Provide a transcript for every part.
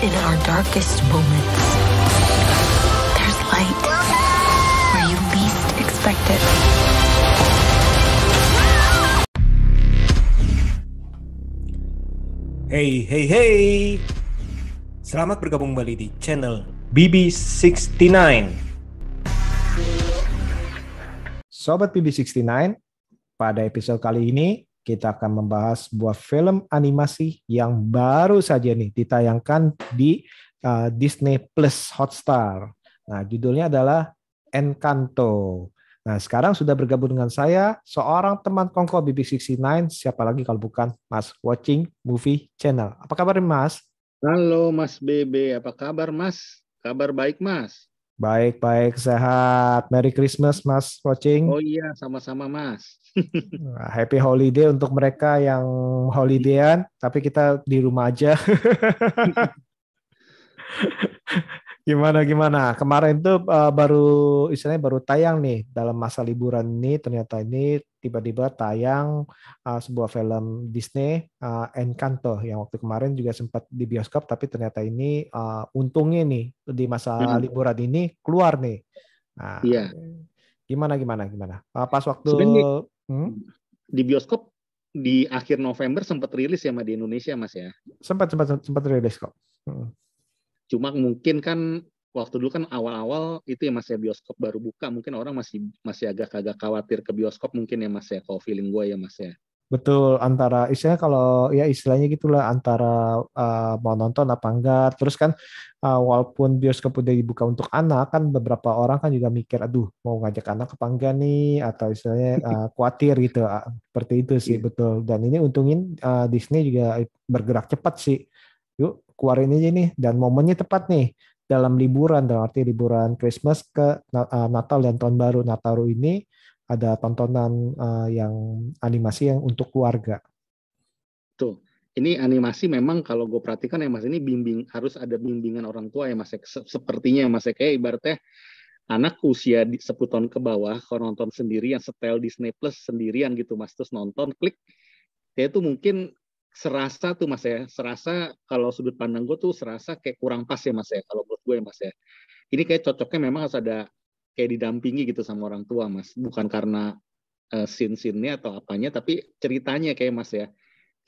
in our darkest moments, there's light where you least expect it. Hey, hey, hey. Selamat bergabung kembali di channel BB69. Sobat BB69, pada episode kali ini kita akan membahas sebuah film animasi yang baru saja nih ditayangkan di Disney Plus Hotstar. Nah, judulnya adalah Encanto. Nah, sekarang sudah bergabung dengan saya seorang teman kongko BB69, siapa lagi kalau bukan Mas Watching Movie Channel. Apa kabar Mas? Halo Mas BB, apa kabar Mas? Kabar baik Mas? Baik, sehat. Merry Christmas Mas Watching. Oh iya, sama-sama Mas. Happy holiday untuk mereka yang holidayan, tapi kita di rumah aja. Gimana? Kemarin tuh baru tayang nih dalam masa liburan ini. Ternyata ini tiba-tiba tayang sebuah film Disney, Encanto, yang waktu kemarin juga sempat di bioskop, tapi ternyata ini untungnya nih di masa liburan ini keluar nih. Nah, Iya. Gimana? Pas waktu Sebenarnya di bioskop di akhir November sempat rilis ya Mas di Indonesia Mas ya. sempat rilis kok. Cuma mungkin kan waktu dulu kan awal-awal itu ya Mas ya, bioskop baru buka, mungkin orang masih agak khawatir ke bioskop mungkin ya Mas ya, kalau feeling gue ya Mas ya. Betul, antara istilahnya gitulah, antara mau nonton apa enggak. Terus kan walaupun bioskop udah dibuka untuk anak, kan beberapa orang kan juga mikir, aduh mau ngajak anak apa enggak nih, atau istilahnya khawatir gitu. Seperti itu sih, betul. Dan ini untungin Disney juga bergerak cepat sih. Yuk keluarin aja nih, dan momennya tepat nih dalam liburan, dalam arti liburan Christmas ke Natal dan Tahun Baru. Nataru ini ada tontonan yang animasi yang untuk keluarga. Tuh, ini animasi memang kalau gue perhatikan ya Mas, ini harus ada bimbingan orang tua ya Mas. Sepertinya ya Mas, kayak ibaratnya anak usia 10 tahun ke bawah kalau nonton sendiri yang setel Disney Plus sendirian gitu Mas, terus nonton klik, kayak itu mungkin serasa tuh Mas ya, serasa kalau sudut pandang gue tuh serasa kayak kurang pas ya Mas ya, kalau menurut gue ya Mas ya. Ini kayak cocoknya memang harus ada kayak didampingi gitu sama orang tua Mas, bukan karena scene-scene-nya atau apanya, tapi ceritanya kayak Mas ya,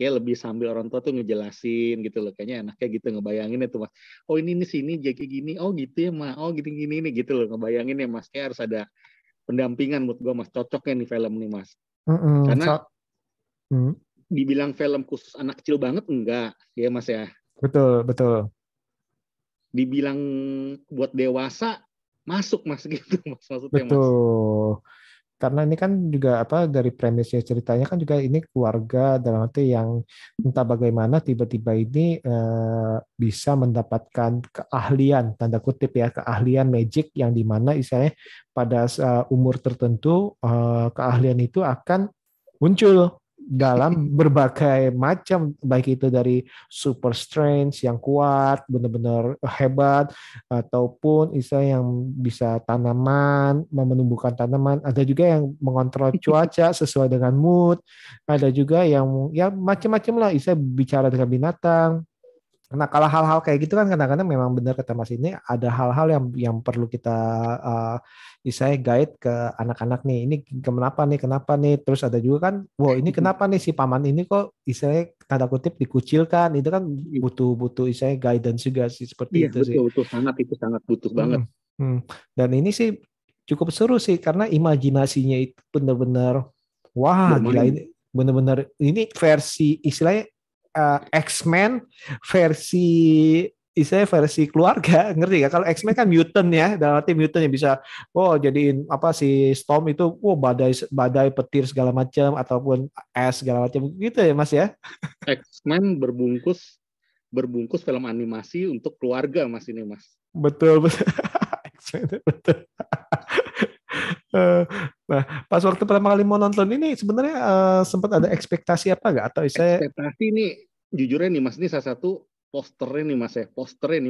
kayak lebih sambil orang tua tuh ngejelasin gitu loh, kayaknya enaknya gitu ngebayangin itu Mas. Oh ini sini jadi gini, oh gitu ya Mas, oh gini nih gitu loh, ngebayangin ya Mas, kayak harus ada pendampingan menurut gue Mas, cocoknya nih film nih Mas. Karena dibilang film khusus anak kecil banget enggak ya Mas ya. Betul. Dibilang buat dewasa masuk Mas gitu Mas, maksudnya Mas. Betul. Karena ini kan juga dari premisnya ceritanya kan juga ini keluarga, dalam arti yang entah bagaimana tiba-tiba ini bisa mendapatkan keahlian, tanda kutip ya, keahlian magic yang dimana istilahnya pada umur tertentu keahlian itu akan muncul dalam berbagai macam, baik itu dari super strength yang kuat, benar-benar hebat, ataupun istilah yang bisa menumbuhkan tanaman, ada juga yang mengontrol cuaca sesuai dengan mood, ada juga yang ya macam-macam lah, istilah bicara dengan binatang. Nah, kalau hal-hal kayak gitu kan kadang-kadang memang benar kata Mas, ini ada hal-hal yang perlu kita saya guide ke anak-anak nih. Ini kenapa nih? Terus ada juga kan, wow ini kenapa nih si paman ini kok istilahnya tanda kutip dikucilkan? Itu kan butuh istilahnya guidance juga sih, seperti itu sih. Betul, itu sangat butuh banget. Dan ini sih cukup seru sih karena imajinasinya itu benar-benar wah gila, ini benar-benar ini versi istilahnya X-Men versi keluarga, ngerti gak? Kalau X-Men kan mutant ya, dalam arti mutant yang bisa jadiin si Storm itu badai petir segala macam, ataupun es segala macam gitu ya Mas ya. X-Men berbungkus film animasi untuk keluarga Mas ini Mas. Betul. X-Men betul. Nah, pas waktu pertama kali mau nonton ini sebenarnya sempat ada ekspektasi apa nggak? Atau ekspektasi ini jujurnya nih Mas, ini salah satu posternya nih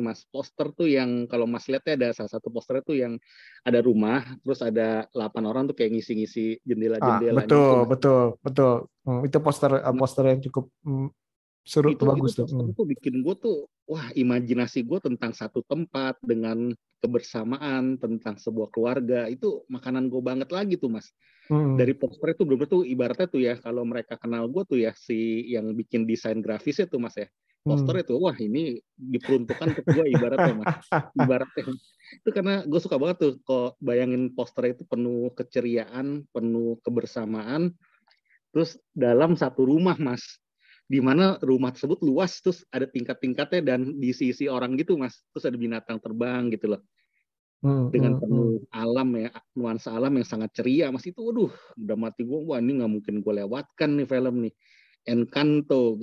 Mas. Poster tuh yang kalau Mas lihatnya ada salah satu posternya tuh yang ada rumah, terus ada 8 orang tuh kayak ngisi-ngisi jendela-jendela. Betul. Itu poster yang cukup Seru tuh, itu bagus tuh. poster itu bikin gue tuh, wah, imajinasi gue tentang satu tempat dengan kebersamaan, tentang sebuah keluarga, itu makanan gue banget lagi tuh, Mas. Hmm. Dari poster itu bener-bener tuh ibaratnya tuh ya, kalau mereka kenal gue tuh ya, si yang bikin desain grafisnya tuh, Mas ya, poster itu, wah, ini diperuntukkan untuk gue ibaratnya, Mas. Ibaratnya itu karena gue suka banget tuh kok bayangin poster itu penuh keceriaan, penuh kebersamaan, terus dalam satu rumah, Mas, di mana rumah tersebut luas, terus ada tingkat-tingkatnya dan diisi-isi orang gitu, Mas, terus ada binatang terbang gitu loh, dengan penuh alam ya, nuansa alam yang sangat ceria, Mas. Itu waduh, udah mati gue, wah, ini nggak mungkin gue lewatkan nih film nih, Encanto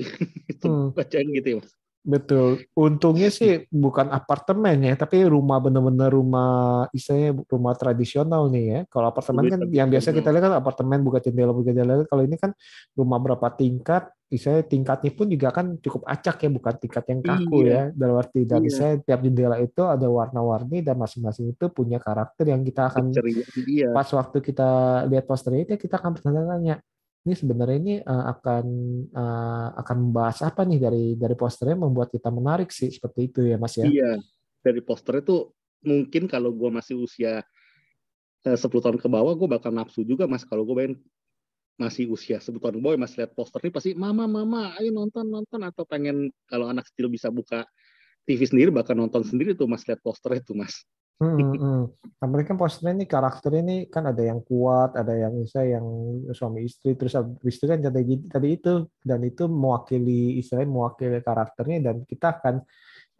itu bacain gitu ya, Mas. Betul. Untungnya sih bukan apartemen ya, tapi rumah bener-bener rumah, istilahnya rumah tradisional nih ya. Kalau apartemen Lebih kan yang biasa tradisional. kita lihat kan apartemen buka jendela. Kalau ini kan rumah berapa tingkat, istilahnya tingkatnya pun juga kan cukup acak ya, bukan tingkat yang kaku Iya, ya. Dalam arti dan iya, istilahnya tiap jendela itu ada warna-warni dan masing-masing itu punya karakter yang kita akan keceriaan dia. pas waktu kita lihat posternya itu kita akan bertanya-tanya, ini sebenarnya ini akan membahas apa nih dari posternya membuat kita menarik sih, seperti itu ya Mas ya. Iya, dari poster itu mungkin kalau gue masih usia 10 tahun ke bawah, gue bakal nafsu juga, Mas. Kalau gue masih usia 10 tahun ke bawah, Mas, lihat poster ini pasti, mama, ayo nonton, atau pengen, kalau anak kecil bisa buka TV sendiri, bakal nonton sendiri tuh, Mas, lihat poster itu, Mas. Nah, mereka kan posternya ini karakter ini kan ada yang kuat, ada yang misalnya yang suami istri, terus habis itu kan tadi itu, dan itu mewakili istilahnya mewakili karakternya, dan kita akan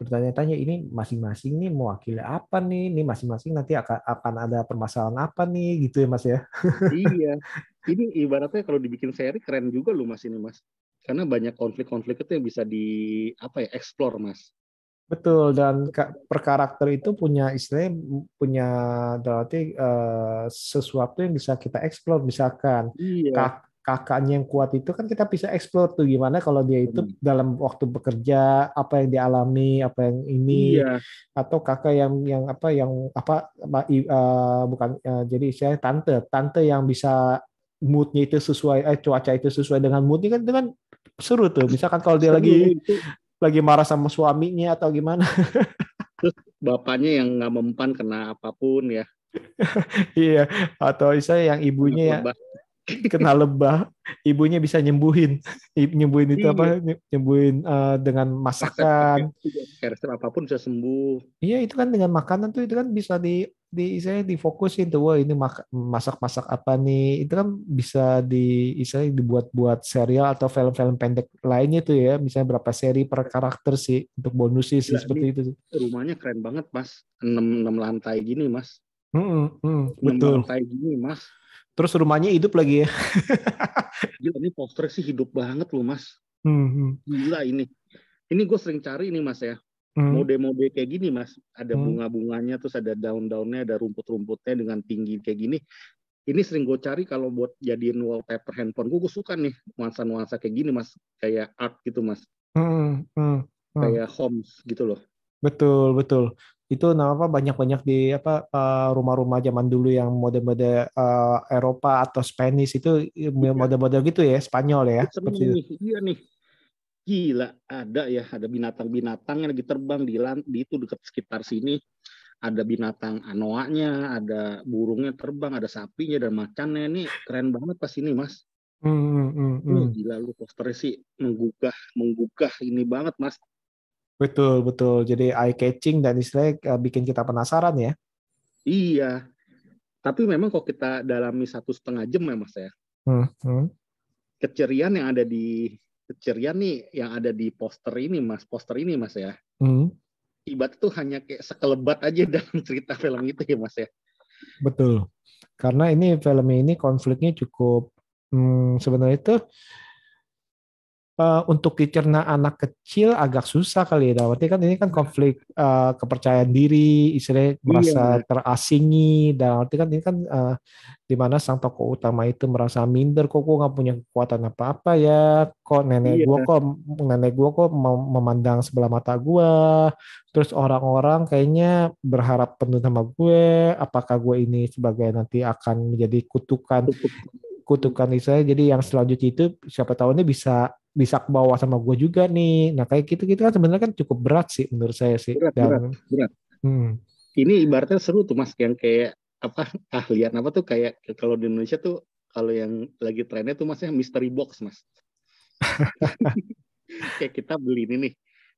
bertanya-tanya ini masing-masing nih mewakili apa nih, ini masing-masing nanti akan ada permasalahan apa nih gitu ya Mas ya. Iya, ini ibaratnya kalau dibikin seri keren juga loh, Mas, ini, Mas. Karena banyak konflik-konflik itu yang bisa explore, Mas. Betul, dan per karakter itu punya istilahnya punya berarti sesuatu yang bisa kita eksplor. Misalkan Iya. kakaknya yang kuat itu kan kita bisa eksplor tuh gimana kalau dia itu dalam waktu bekerja apa yang dialami, apa yang ini, Iya. atau kakak bukan jadi saya tante yang bisa moodnya itu sesuai cuaca itu sesuai dengan moodnya kan, itu kan seru tuh. Misalkan kalau dia Seru itu. lagi marah sama suaminya atau gimana. Terus bapaknya yang nggak mempan kena apapun ya. Iya, atau saya yang ibunya ya kena lebah, ibunya bisa nyembuhin itu Iya. apa, nyembuhin dengan masakan. Resep apapun bisa sembuh. Iya, itu kan dengan makanan tuh itu kan bisa saya difokusin tuh, wah ini masak apa nih, itu kan bisa saya dibuat serial atau film-film pendek lainnya tuh ya, misalnya berapa seri per karakter sih untuk bonusnya sih, Gila, seperti nih, itu sih. rumahnya keren banget, Mas. 6 lantai gini, Mas. 6 Betul. lantai gini, Mas. Terus rumahnya hidup lagi ya. Gila, ini poster sih hidup banget loh, Mas. Gila ini. Ini gue sering cari ini, Mas ya. Mode-mode kayak gini, Mas. Ada bunga-bunganya, terus ada daun-daunnya, ada rumput-rumputnya dengan tinggi kayak gini. Ini sering gue cari kalau buat jadiin wallpaper handphone gue suka nih nuansa-nuansa kayak gini, Mas. Kayak art gitu, Mas. Kayak homes gitu loh. Betul. Itu banyak-banyak di rumah-rumah zaman dulu yang mode-mode Eropa atau Spanish itu mode-mode gitu ya, Spanyol ya. Seperti itu. Iya nih. Gila, ada binatang-binatang yang lagi terbang di itu dekat sekitar sini. Ada binatang anoanya, ada burungnya terbang, ada sapinya dan macannya. Ini keren banget pas ini, Mas. Gila lu, posternya sih menggugah ini banget, Mas. Betul. Jadi eye catching dan istilahnya bikin kita penasaran ya. Iya. Tapi memang kalau kita dalami 1,5 jam ya, Mas ya. Keceriaan nih yang ada di poster ini, Mas ya. Ibarat tuh hanya kayak sekelebat aja dalam cerita film itu ya, Mas ya. Betul. Karena ini filmnya ini konfliknya cukup sebenarnya itu untuk dicerna anak kecil agak susah kali ya. Berarti kan ini kan konflik kepercayaan diri, istilahnya merasa terasingi, dan arti kan ini kan di mana sang tokoh utama itu merasa minder, kok gue nggak punya kekuatan apa-apa ya, kok nenek gue kok memandang sebelah mata gue, terus orang-orang kayaknya berharap penuh sama gue, apakah gue ini sebagai nanti akan menjadi kutukan Istilahnya. Jadi yang selanjutnya itu siapa tahu ini bisa bisa ke bawah sama gue juga nih. Nah kayak gitu-gitu kan sebenarnya kan cukup berat sih menurut saya sih. berat berat Dan berat. hmm, Ini ibaratnya seru tuh mas, yang kayak apa, keahlian apa tuh, kayak kalau di Indonesia tuh kalau yang lagi trennya tuh masnya mystery box mas. Kayak kita beli ini nih,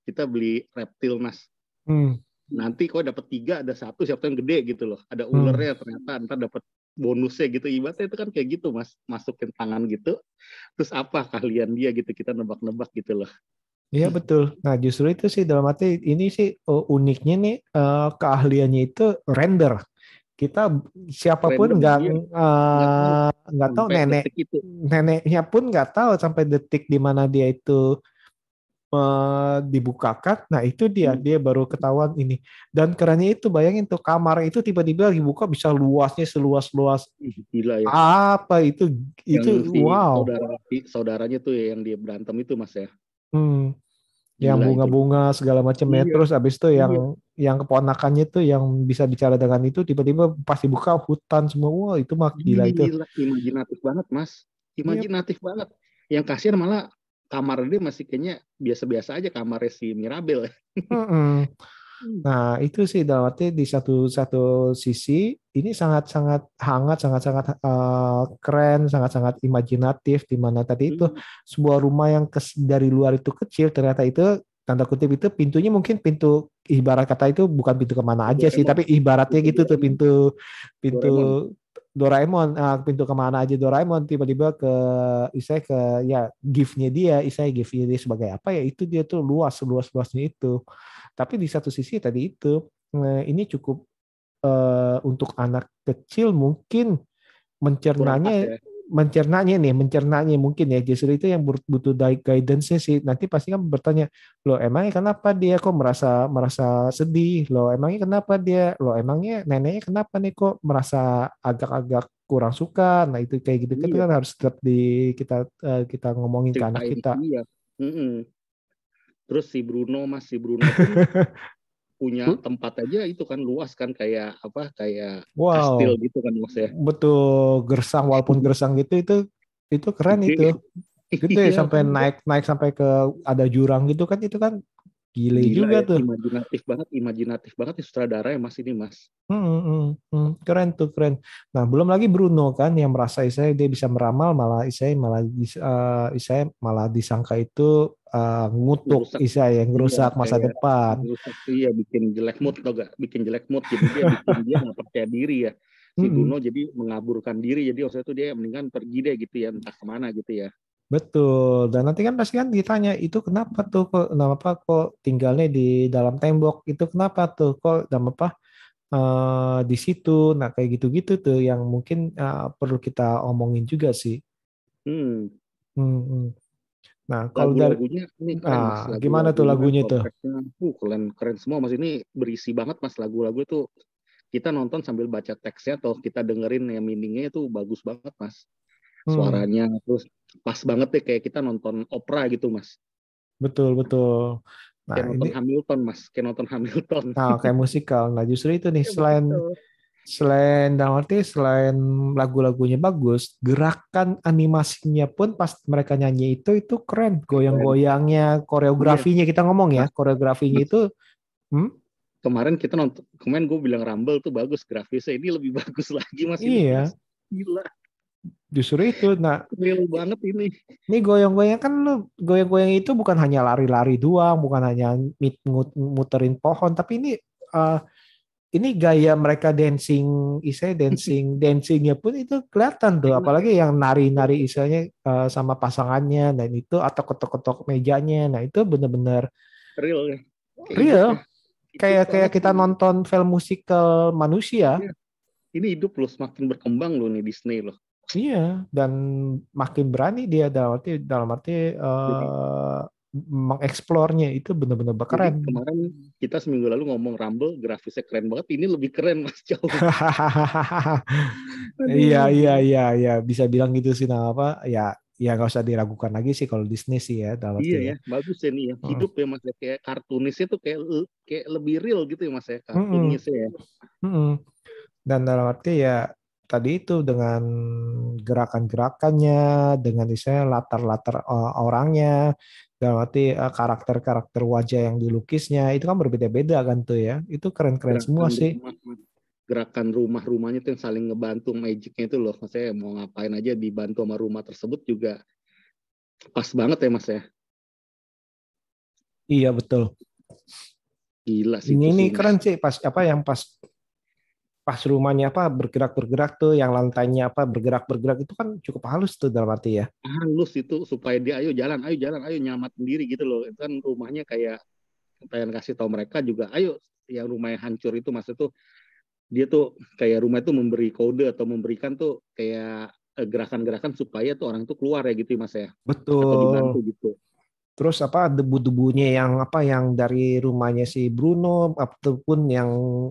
kita beli reptil mas. hmm, Nanti kok dapat 3 ada satu siapa yang gede gitu loh. Ada hmm. ulernya ternyata, ntar dapat bonusnya gitu. Ibaratnya itu kan kayak gitu mas, masukin tangan gitu. Terus apa keahlian dia gitu, kita nebak-nebak gitu loh. Iya betul. Nah justru itu sih dalam arti ini sih uniknya nih keahliannya itu render. Kita siapapun Random nggak dia nggak tahu eh, nggak tahu sampai detik itu. neneknya pun nggak tahu sampai detik di mana dia itu dibukakan. Nah itu dia baru ketahuan ini. Dan kerennya itu bayangin tuh kamar itu tiba-tiba dibuka bisa luasnya seluas-luas Gila ya. apa itu Yang si wow. saudaranya tuh ya, yang dia berantem itu mas ya. Hmm. Yang Gila itu. bunga-bunga segala macamnya Iya, terus abis itu iya. yang keponakannya tuh yang bisa bicara dengan itu tiba-tiba pas dibuka hutan semua wah itu mah gila itu Gila, imajinatif banget mas. iya. Imajinatif banget. Yang kasihan malah kamar dia masih kayaknya biasa-biasa aja kamarnya si Mirabel. Mm-mm. Nah itu sih dalam arti di satu satu sisi ini sangat-sangat hangat sangat-sangat keren sangat-sangat imajinatif di mana tadi itu Hmm. sebuah rumah yang dari luar itu kecil ternyata itu tanda kutip itu pintunya mungkin pintu ibarat kata itu bukan pintu kemana aja sih Doraemon. tapi ibaratnya Pintu gitu tuh Doraemon. pintu Doraemon. Doraemon pintu kemana aja Doraemon tiba-tiba ke isai ke ya giftnya dia isai giftnya dia sebagai apa ya itu dia tuh luas luas luasnya itu tapi di satu sisi tadi itu ini cukup untuk anak kecil mungkin Kurang pas mencernanya ya. mencernanya mungkin ya justru itu yang butuh guidance sih nanti pasti kan bertanya loh emangnya kenapa dia kok merasa merasa sedih loh emangnya kenapa dia loh emangnya neneknya kenapa nih kok merasa agak-agak kurang suka nah itu kayak gitu kita Iya, kan harus tetap kita ngomongin ke anak ceritain kita. iya. Mm-mm. Terus si Bruno mas, si Bruno pun punya tempat aja itu kan luas kan, kayak apa, kayak kastil Wow, gitu kan mas ya. betul gersang walaupun gersang gitu itu keren itu Gede. gede Iya sampai kan. naik naik sampai ke ada jurang gitu kan gile Gila juga ya, tuh. imajinatif banget ya sutradara ya mas ini mas. Keren tuh keren. Nah belum lagi Bruno kan yang merasa Isai dia bisa meramal malah Isai malah disangka itu ngutuk Ngerusak, Isai yang iya ngerusak masa kayak depan. ngerusak, iya bikin jelek mood tau gak, bikin jelek mood, jadi dia bikin dia nggak percaya diri ya, si Mm-mm. Bruno jadi mengaburkan diri, jadi waktu itu dia mendingan pergi deh gitu ya, entah kemana gitu ya. Betul. Dan nanti kan pasti kan ditanya itu kenapa tuh kok kenapa kok tinggalnya di dalam tembok itu kenapa tuh kok dalam apa di situ. Nah kayak gitu-gitu tuh yang mungkin perlu kita omongin juga sih. Hmm. Hmm, hmm. Nah kalau dari Lagu-lagunya ini keren mas, gimana tuh lagu-lagunya lagunya tuh? soundtracknya keren keren semua mas, ini berisi banget mas, lagu-lagu itu kita nonton sambil baca teksnya atau kita dengerin yang meaningnya itu bagus banget mas, Hmm, suaranya terus pas banget deh, kayak kita nonton opera gitu mas, betul betul. Nah kayak ini nonton Hamilton mas, kayak nonton Hamilton. kayak musikal. Nah justru itu nih Ya selain betul. selain dalam arti selain lagu-lagunya bagus, gerakan animasinya pun pas mereka nyanyi itu keren. Keren. Goyang-goyangnya, Iya koreografinya kita ngomong ya, mas, koreografinya mas itu hmm, kemarin kita nonton, kemarin gue bilang Rumble tuh bagus grafisnya, ini lebih bagus lagi mas, ini iya, mas, gila, justru itu. Nah, real banget ini. ini goyang-goyang kan lu goyang-goyang itu bukan hanya lari-lari doang, bukan hanya muterin pohon, tapi uh, ini gaya mereka dancing, istilahnya dancingnya pun itu kelihatan tuh, Enak ya. apalagi yang nari-nari istilahnya sama pasangannya dan itu atau ketok-ketok mejanya, nah itu benar-benar Real ya, kayak hidup real, ya, hidup kayak kayak banget kita ini. nonton film musikal manusia. Ya, ini hidup loh, semakin berkembang loh nih Disney loh. Iya, dan makin berani dia dalam arti Jadi mengeksplornya itu benar-benar jadi keren. kemarin kita seminggu lalu ngomong Rumble grafisnya keren banget, ini lebih keren mas, jauh. Iya, Aduh iya, gila. iya, iya, bisa bilang gitu sih. Nah, apa? Ya, ya nggak usah diragukan lagi sih kalau Disney sih ya, dalam arti Iya ya. ya, bagus ya nih ya, Mm, hidup ya mas ya, kayak kartunisnya tuh kayak kayak lebih real gitu ya mas ya, mm, kartunisnya ya. mm. Dan dalam arti ya, tadi itu dengan gerakan-gerakannya, dengan misalnya latar-latar orangnya, dalam arti karakter-karakter wajah yang dilukisnya itu kan berbeda-beda kan tuh ya. Itu keren-keren semua Gerakan sih. rumah, gerakan rumah-rumahnya tuh yang saling ngebantu magicnya itu loh. Maksudnya mau ngapain aja dibantu sama rumah tersebut juga pas banget ya Mas ya. Iya betul. Gila sih Ini itu ini sih Mas. keren sih pas apa yang pas rumahnya apa bergerak-bergerak tuh, yang lantainya apa bergerak-bergerak itu kan cukup halus tuh dalam arti ya. Halus itu supaya dia ayo jalan, ayo nyamat sendiri gitu loh. Itu kan rumahnya kayak pengen kasih tahu mereka juga, ayo yang rumahnya hancur itu Mas itu dia tuh kayak rumah itu memberi kode atau memberikan tuh kayak gerakan-gerakan supaya tuh orang tuh keluar ya gitu Mas ya. Atau dibantu Betul. gitu. Terus apa debu-debunya yang apa yang dari rumahnya si Bruno ataupun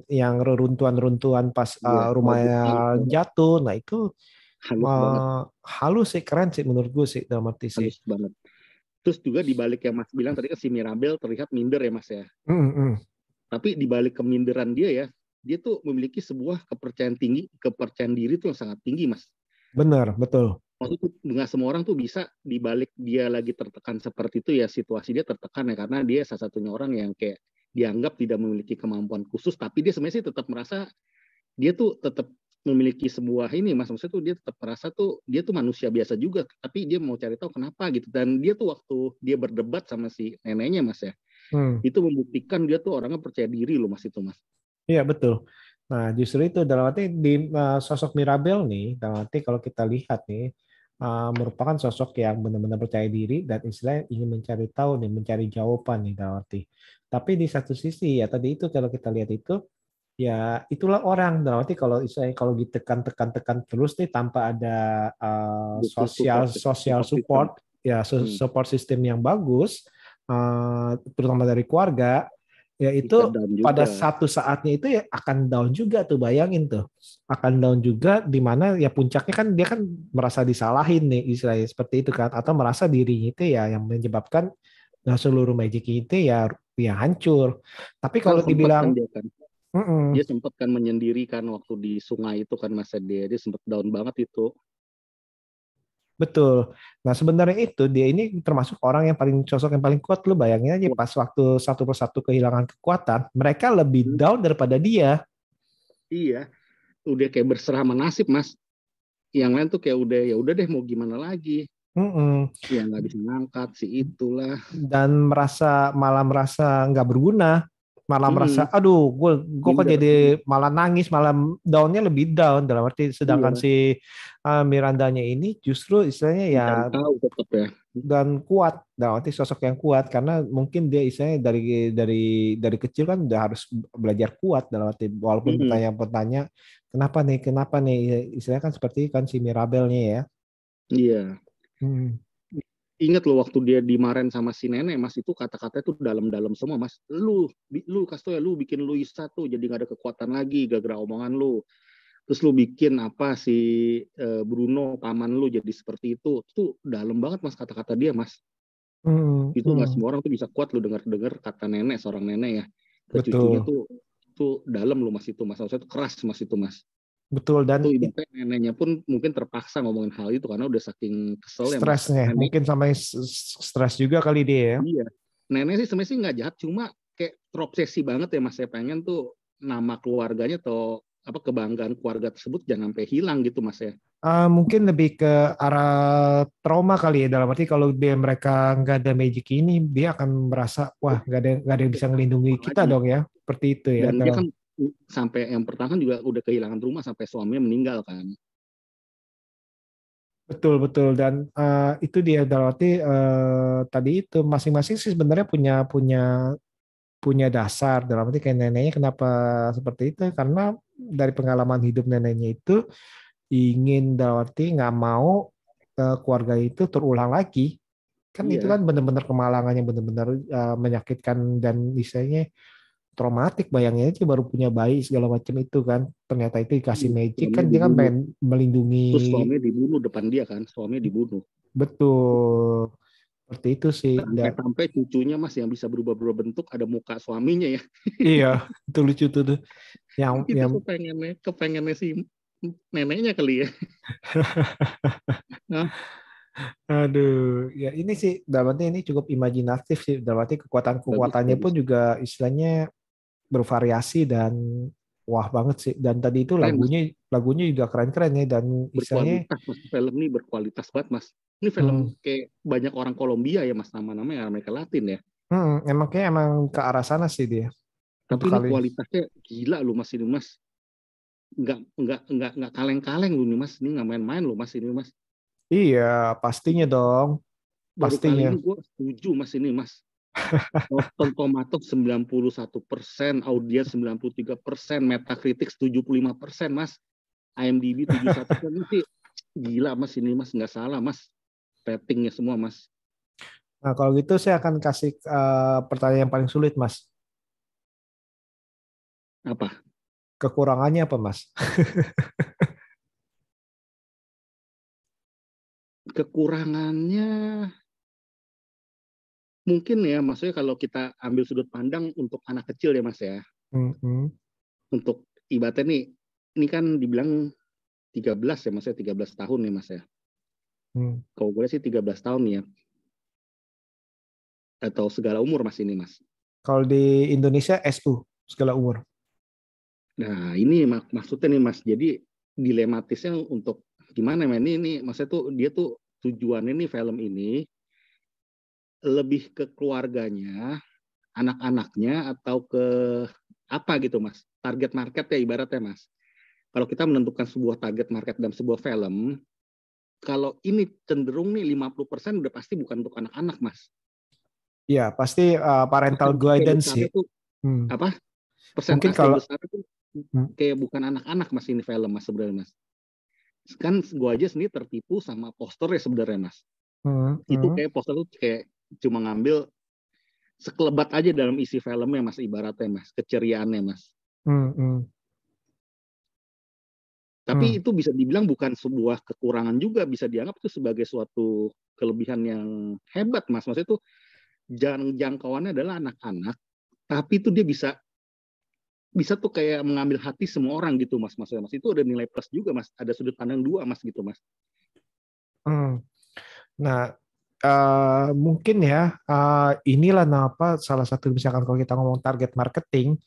yang reruntuhan-runtuhan pas Iya, rumahnya robot jatuh. Nah itu halus banget, halus sih, keren sih menurut gue sih dalam arti sih. halus banget. Terus juga di balik yang Mas bilang tadi kan si Mirabel terlihat minder ya Mas ya. Mm, mm. Tapi di balik keminderan dia ya, dia tuh memiliki sebuah kepercayaan diri tuh yang sangat tinggi Mas. Benar, betul. Maksudnya nggak semua orang tuh bisa di balik dia lagi tertekan seperti itu ya, situasi dia tertekan ya karena dia salah satunya orang yang kayak dianggap tidak memiliki kemampuan khusus, tapi dia sebenarnya sih tetap merasa dia tuh tetap memiliki sebuah ini Mas, maksudnya tuh dia tetap merasa tuh dia tuh manusia biasa juga, tapi dia mau cari tahu kenapa gitu. Dan dia tuh waktu dia berdebat sama si neneknya Mas ya, Hmm. itu membuktikan dia tuh orangnya percaya diri loh Mas itu Mas. Iya betul. Nah justru itu dalam arti di sosok Mirabel nih, dalam arti kalau kita lihat nih merupakan sosok yang benar-benar percaya diri dan istilahnya ingin mencari tahu nih, mencari jawaban nih dalam arti. Tapi di satu sisi ya tadi itu kalau kita lihat itu ya itulah orang dalam arti kalau istilahnya kalau ditekan-tekan-tekan terus nih tanpa ada Butuh sosial sosial support system. support ya Hmm. support system yang bagus terutama dari keluarga ya Bisa itu down pada juga. satu saatnya itu ya akan down juga tuh, bayangin tuh akan down juga di mana ya puncaknya kan dia kan merasa disalahin nih istilahnya seperti itu kan, atau merasa dirinya itu ya yang menyebabkan seluruh magic itu ya hancur. Tapi Kan kalau sempat kan dibilang dia kan. mm-mm, Dia sempat kan menyendiri kan waktu di sungai itu kan masa dia sempat down banget itu. betul. Nah, sebenarnya itu dia ini termasuk orang yang paling sosok yang paling kuat. Lu bayangin aja Wah, pas waktu satu persatu kehilangan kekuatan, mereka lebih down daripada dia. iya, udah kayak berserah sama nasib Mas. Yang lain tuh kayak udah ya udah deh mau gimana lagi. Mm-mm. Ya nggak bisa ngangkat si itulah. Dan malah merasa nggak berguna, malah merasa Hmm, aduh gue kok minder. jadi malah nangis, malah downnya lebih down dalam arti, sedangkan Iya, si Mirandanya ini justru istilahnya ya mencari tahu tetap ya. dan kuat, dalam arti sosok yang kuat karena mungkin dia istilahnya dari kecil kan udah harus belajar kuat dalam arti walaupun Hmm, pertanyaan-pertanyaan kenapa nih istilahnya kan seperti kan si Mirabelnya ya. iya. Hmm. Ingat loh waktu dia dimarahin sama si nenek Mas, itu kata-kata itu dalam-dalam semua Mas. Lu kasih tau ya, lu bikin Luisa tuh jadi nggak ada kekuatan lagi gara-gara omongan lu. Terus lu bikin apa si Bruno paman lu jadi seperti itu. Itu dalam banget Mas kata-kata dia Mas. Hmm. Itu nggak Hmm. semua orang tuh bisa kuat lu dengar-dengar kata nenek, seorang nenek ya ke cucunya Betul, tuh dalam lu Mas itu Mas. Maksudnya itu keras Mas itu Mas. betul, Itu dan ibaratnya neneknya pun mungkin terpaksa ngomongin hal itu karena udah saking kesel ya Mas. stresnya Nenek mungkin sampai stres juga kali dia ya. iya. Nenek sih sebenarnya sih nggak jahat, cuma kayak terobsesi banget ya Mas. Saya pengen tuh nama keluarganya atau apa kebanggaan keluarga tersebut jangan sampai hilang gitu Mas ya. Mungkin lebih ke arah trauma kali ya, dalam arti kalau mereka nggak ada magic ini dia akan merasa wah nggak ada yang bisa melindungi kita Lagi. dong ya, seperti itu ya Dan dia dalam. kan sampai yang pertama kan juga udah kehilangan rumah sampai suaminya meninggal kan. Betul betul, dan itu dia dalam arti tadi itu masing-masing sih sebenarnya punya punya punya dasar, dalam arti kayak neneknya kenapa seperti itu karena dari pengalaman hidup neneknya itu ingin dalam arti nggak mau keluarga itu terulang lagi. Kan itu Iya. kan benar-benar kemalangan yang benar-benar menyakitkan dan misalnya traumatik, bayangin aja baru punya bayi segala macam itu kan ternyata itu dikasih magic kan Suaminya dia kan dibunuh. pengen melindungi. Terus suaminya dibunuh depan dia kan. Suaminya dibunuh. Betul seperti itu sih. Sampai-sampai cucunya Mas yang bisa berubah-ubah bentuk ada muka suaminya ya. Iya itu lucu tuh yang Itu yang kepengennya si neneknya kali ya. Nah, Aduh, ya ini sih, berarti ini cukup imajinatif sih. Berarti bagus kekuatannya pun bagus. juga istilahnya bervariasi dan wah banget sih. Dan tadi itu Keren mas, lagunya juga keren-keren ya dan istilahnya berkualitas mas. Film ini berkualitas banget mas. Ini film hmm, kayak banyak orang Kolombia ya mas, nama-namanya Amerika Latin ya. emang kayak emang ke arah sana sih dia Tapi untuk ini kali. kualitasnya gila loh mas ini mas. Nggak kaleng-kaleng loh nih mas. Ini nggak main-main loh mas ini mas. Iya, pastinya dong, Baru kali pastinya. ini gue setuju mas ini mas. Rotten Tomatoes 91%, audiens 93%, Metacritic 75% mas. IMDb 71%. Ini sih gila mas ini mas, nggak salah mas. Ratingnya semua mas. Nah, kalau gitu saya akan kasih pertanyaan yang paling sulit, Mas. Apa? Kekurangannya apa, Mas? Kekurangannya mungkin ya, maksudnya kalau kita ambil sudut pandang untuk anak kecil ya mas ya. Mm-mm. Untuk ibaratnya nih, ini kan dibilang 13 ya mas ya, 13 tahun ya mas ya. Hmm. Kalau gue sih 13 tahun ya. Atau segala umur mas ini mas. Kalau di Indonesia SU, segala umur. Nah ini maksudnya nih mas, jadi dilematisnya untuk gimana men, ini maksudnya tuh dia tuh tujuannya nih film ini lebih ke keluarganya, anak-anaknya, atau ke apa gitu mas, target market ya ibaratnya mas. Kalau kita menentukan sebuah target market dalam sebuah film, kalau ini cenderung nih 50% udah pasti bukan untuk anak-anak mas. Ya, pasti parental Persentase guidance sih. besarnya tuh Hmm. apa? Mungkin Persentase kalau besar itu hmm, kayak bukan anak-anak mas ini film mas sebenarnya mas. Kan gue aja sendiri tertipu sama posternya sebenarnya mas. hmm, Itu hmm, kayak poster tuh kayak cuma ngambil sekelebat aja dalam isi filmnya mas, ibaratnya mas, keceriaannya mas. hmm, hmm, hmm. Tapi itu bisa dibilang bukan sebuah kekurangan juga, bisa dianggap itu sebagai suatu kelebihan yang hebat mas. Maksudnya itu jangkauannya adalah anak-anak, tapi itu dia bisa bisa tuh kayak mengambil hati semua orang gitu mas. Maksudnya mas itu ada nilai plus juga mas, ada sudut pandang dua mas gitu mas. Hmm. Nah, mungkin ya inilah kenapa salah satu misalkan kalau kita ngomong target marketing,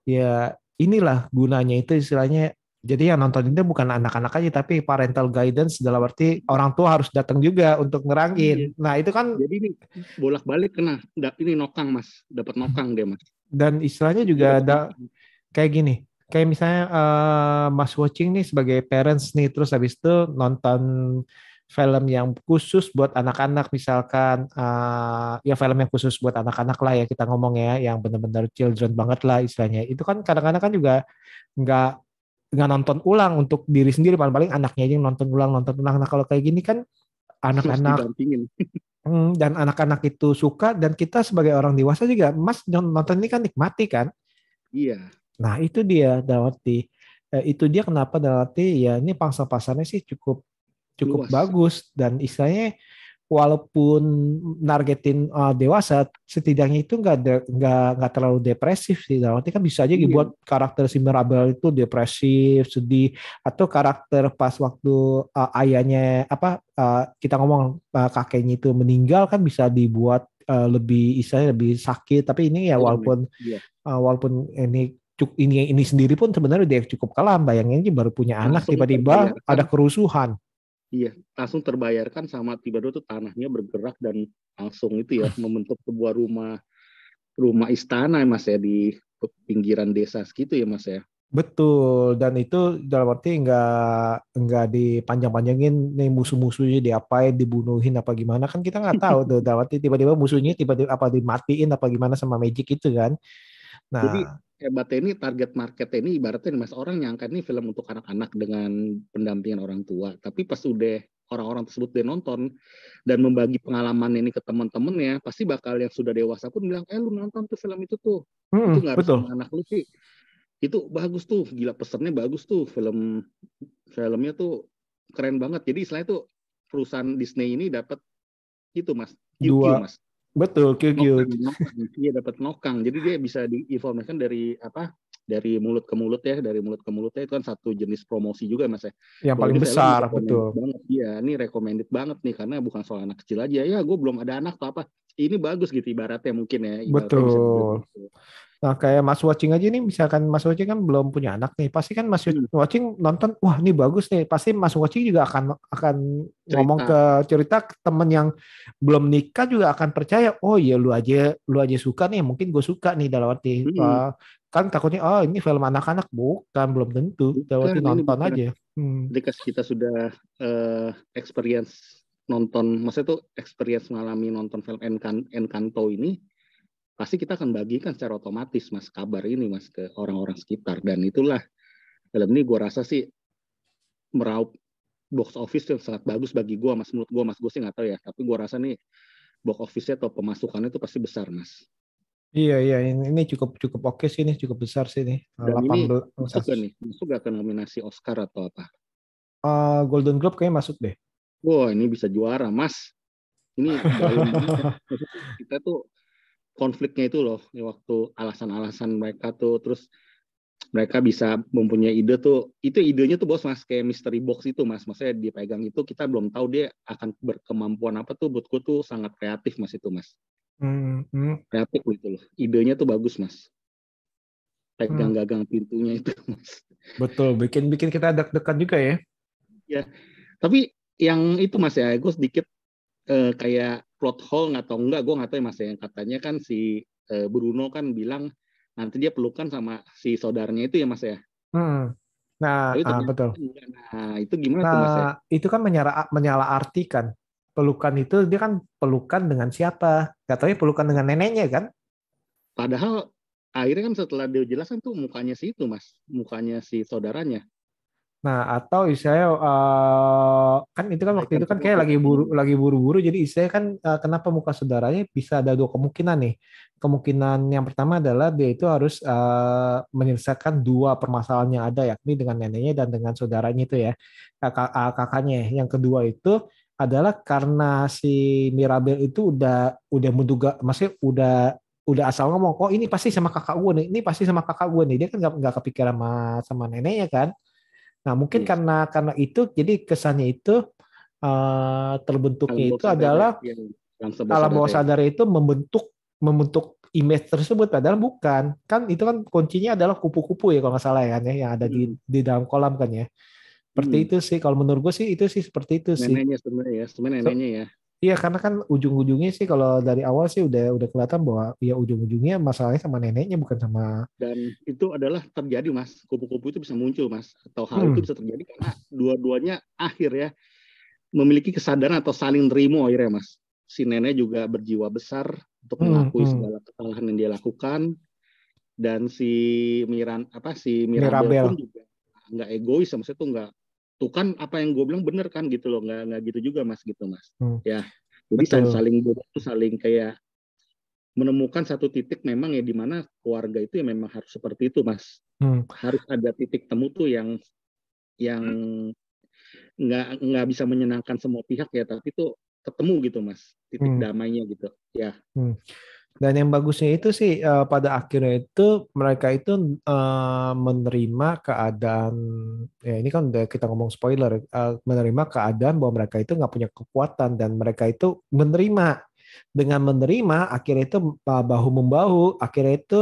ya inilah gunanya itu istilahnya. Jadi yang nonton itu bukan anak-anak aja, tapi parental guidance dalam arti orang tua harus datang juga untuk Iya. nerangin. Nah itu kan Jadi ini bolak-balik kena, ini nokang mas, dapat nokang dia mas. dan istilahnya Dia juga dapat ada nokang. kayak gini. Kayak misalnya Mas Watching nih sebagai parents nih, terus habis itu nonton film yang khusus buat anak-anak, misalkan ya film yang khusus buat anak-anak lah ya kita ngomong ya, yang benar-benar children banget lah istilahnya. Itu kan kadang-kadang kan juga nggak nggak nonton ulang untuk diri sendiri, paling-paling anaknya aja yang nonton ulang. Nah kalau kayak gini kan Harus anak-anak didampingin. dan anak-anak itu suka dan kita sebagai orang dewasa juga Mas nonton ini kan nikmati kan. Iya, Nah, itu dia Dawati. Itu dia kenapa Dawati ya ini pangsa pasarnya sih cukup cukup luas. bagus dan istilahnya walaupun nargetin dewasa setidaknya itu nggak terlalu depresif sih. Dawati kan bisa aja Iya, dibuat karakter si Mirabel itu depresif, sedih atau karakter pas waktu ayahnya apa kita ngomong kakeknya itu meninggal kan bisa dibuat lebih istilahnya lebih sakit tapi ini ya dalam ya. walaupun Iya, walaupun ini sendiri pun sebenarnya dia cukup kelam. Bayangin aja baru punya anak langsung tiba-tiba terbayarkan. ada kerusuhan. Iya, langsung terbayarkan sama tiba-tiba tuh tanahnya bergerak dan langsung itu ya membentuk sebuah rumah istana mas ya di pinggiran desa segitu ya mas ya. Betul, dan itu dalam arti nggak dipanjang-panjangin nih musuh-musuhnya diapain, dibunuhin apa gimana kan kita nggak tahu tuh. Dalam arti tiba-tiba musuhnya tiba-tiba apa dimatiin apa gimana sama magic itu kan. Jadi Nah, hebatnya ini target market ini ibaratnya mas orang nyangka ini film untuk anak-anak dengan pendampingan orang tua, tapi pas udah orang-orang tersebut dia nonton dan membagi pengalaman ini ke teman-temannya, pasti bakal yang sudah dewasa pun bilang, lu nonton tuh film itu nggak harus betul, sama anak lu sih, itu bagus tuh, gila pesannya bagus tuh, filmnya tuh keren banget. Jadi selain itu perusahaan Disney ini dapat itu mas, QQ dua mas, betul, QQ. nokang, dia dapat nokang. Jadi dia bisa diinformasikan dari apa dari mulut ke mulut ya, dari mulut ke mulutnya itu kan satu jenis promosi juga Mas ya. Yang Bahwa paling ini film besar, recommended betul. banget. Iya, ini recommended banget nih karena bukan soal anak kecil aja. Ya, gue belum ada anak atau apa. Ini bagus gitu ibaratnya mungkin ya. Ibaratnya bisa dibilang Betul. gitu. Nah, kayak Mas Watching aja nih, misalkan Mas Watching kan belum punya anak nih, pasti kan Mas Watching nonton, wah ini bagus nih, pasti Mas Watching juga akan ngomong Cerita. ke cerita ke temen yang belum nikah juga akan percaya, oh iya lu aja suka nih, mungkin gue suka nih dalam arti Hmm, kan takutnya oh ini film anak-anak bukan belum tentu, dalam arti bukan, ini nonton bukan. aja. Ketika kita sudah experience nonton, maksudnya tuh experience mengalami nonton film Encanto ini, pasti kita akan bagikan secara otomatis Mas kabar ini Mas ke orang-orang sekitar, dan itulah film ini gue rasa sih meraup box office yang sangat bagus bagi gue Mas, menurut gue sih nggak tahu ya, tapi gue rasa nih box office-nya atau pemasukannya itu pasti besar Mas. Iya iya ini cukup cukup oke sih ini cukup besar sih ini Dan ini 18 masuk gak ke nominasi Oscar atau apa? Golden Globe kayaknya masuk deh. Wah, ini bisa juara Mas, ini dalam banget ya. Maksudnya kita tuh konfliknya itu loh, waktu alasan-alasan mereka tuh, terus mereka bisa mempunyai ide tuh, itu idenya tuh bos Mas, kayak mystery box itu Mas, maksudnya dipegang itu kita belum tahu dia akan berkemampuan apa tuh, buatku tuh sangat kreatif Mas itu Mas, kreatif gitu loh, idenya tuh bagus Mas, pegang Hmm. gagang pintunya itu Mas. Betul, bikin kita deg-degan juga ya. Ya, tapi yang itu Mas ya, gue sedikit kayak plot hole atau enggak, gue nggak tahu ya Mas ya, yang katanya kan si Bruno kan bilang nanti dia pelukan sama si saudaranya itu ya Mas ya. Hmm. Nah, Tapi ternyata betul. enggak. Nah, itu gimana tuh Mas ya? Nah, itu kan menyala artikan. Pelukan itu dia kan pelukan dengan siapa? Katanya pelukan dengan neneknya kan? Padahal akhirnya kan setelah dia jelasin tuh mukanya si itu Mas, mukanya si saudaranya. Nah, atau istilahnya kan itu kan waktu Icon itu kan kayak Kimono. lagi buru-buru jadi istilahnya kan kenapa muka saudaranya bisa ada dua kemungkinan nih. Kemungkinan yang pertama adalah dia itu harus menyelesaikan dua permasalahan yang ada yakni dengan neneknya dan dengan saudaranya itu ya. Kakaknya. Yang kedua itu adalah karena si Mirabel itu udah menduga maksudnya udah asal ngomong, oh ini pasti sama kakak gue nih, ini pasti sama kakak gue nih. Dia kan nggak kepikiran sama neneknya kan. Nah, mungkin Yes. karena itu, jadi kesannya itu Alam terbentuknya bawah itu sadar ya, adalah yang sebawah alam sadar bawah ya. sadar itu membentuk image tersebut, padahal bukan. Kan itu kan kuncinya adalah kupu-kupu ya kalau nggak salah ya, kan, ya yang ada Hmm. di dalam kolam kan ya. Seperti Hmm. itu sih, kalau menurut gue sih itu sih seperti itu sih. Neneknya sebenarnya ya, sebenarnya So, neneknya ya. iya karena kan ujung-ujungnya sih kalau dari awal sih udah kelihatan bahwa ya ujung-ujungnya masalahnya sama neneknya bukan sama. Dan itu adalah terjadi Mas, kupu-kupu itu bisa muncul Mas, atau hal itu Hmm, bisa terjadi karena dua-duanya akhir ya memiliki kesadaran atau saling nerimo akhirnya Mas. Si nenek juga berjiwa besar untuk hmm, mengakui hmm. segala kesalahan yang dia lakukan, dan si Mirabel pun Mirabel. juga nggak egois, maksudnya tuh nggak, tuh kan apa yang gue bilang bener kan gitu loh, nggak gitu juga Mas. Hmm, Ya, jadi betul. saling saling kayak menemukan satu titik memang ya, di mana keluarga itu ya memang harus seperti itu Mas, Hmm. harus ada titik temu tuh yang nggak bisa menyenangkan semua pihak ya, tapi tuh ketemu gitu Mas, titik Hmm. damainya gitu ya. Hmm. Dan yang bagusnya itu sih pada akhirnya itu mereka itu menerima keadaan ya ini kan udah kita ngomong spoiler menerima keadaan bahwa mereka itu nggak punya kekuatan dan mereka itu menerima dengan menerima akhirnya itu bahu membahu akhirnya itu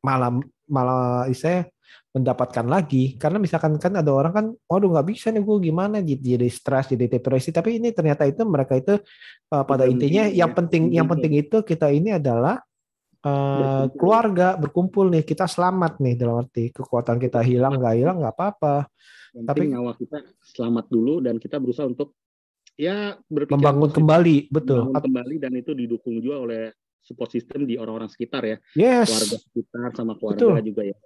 malah malah saya mendapatkan lagi karena misalkan kan ada orang kan waduh nggak bisa nih gue gimana jadi stres jadi depresi tapi ini ternyata itu mereka itu pada Udah intinya menerima ya, yang menerima penting itu kita ini adalah berkumpul. keluarga berkumpul nih kita selamat nih dalam arti kekuatan kita hilang nggak apa-apa Yang tapi penting nyawa kita selamat dulu, dan kita berusaha untuk ya berpikiran membangun positif, kembali betul bangun kembali, dan itu didukung juga oleh support system di orang-orang sekitar ya, keluarga yes sekitar sama keluarga betul juga ya.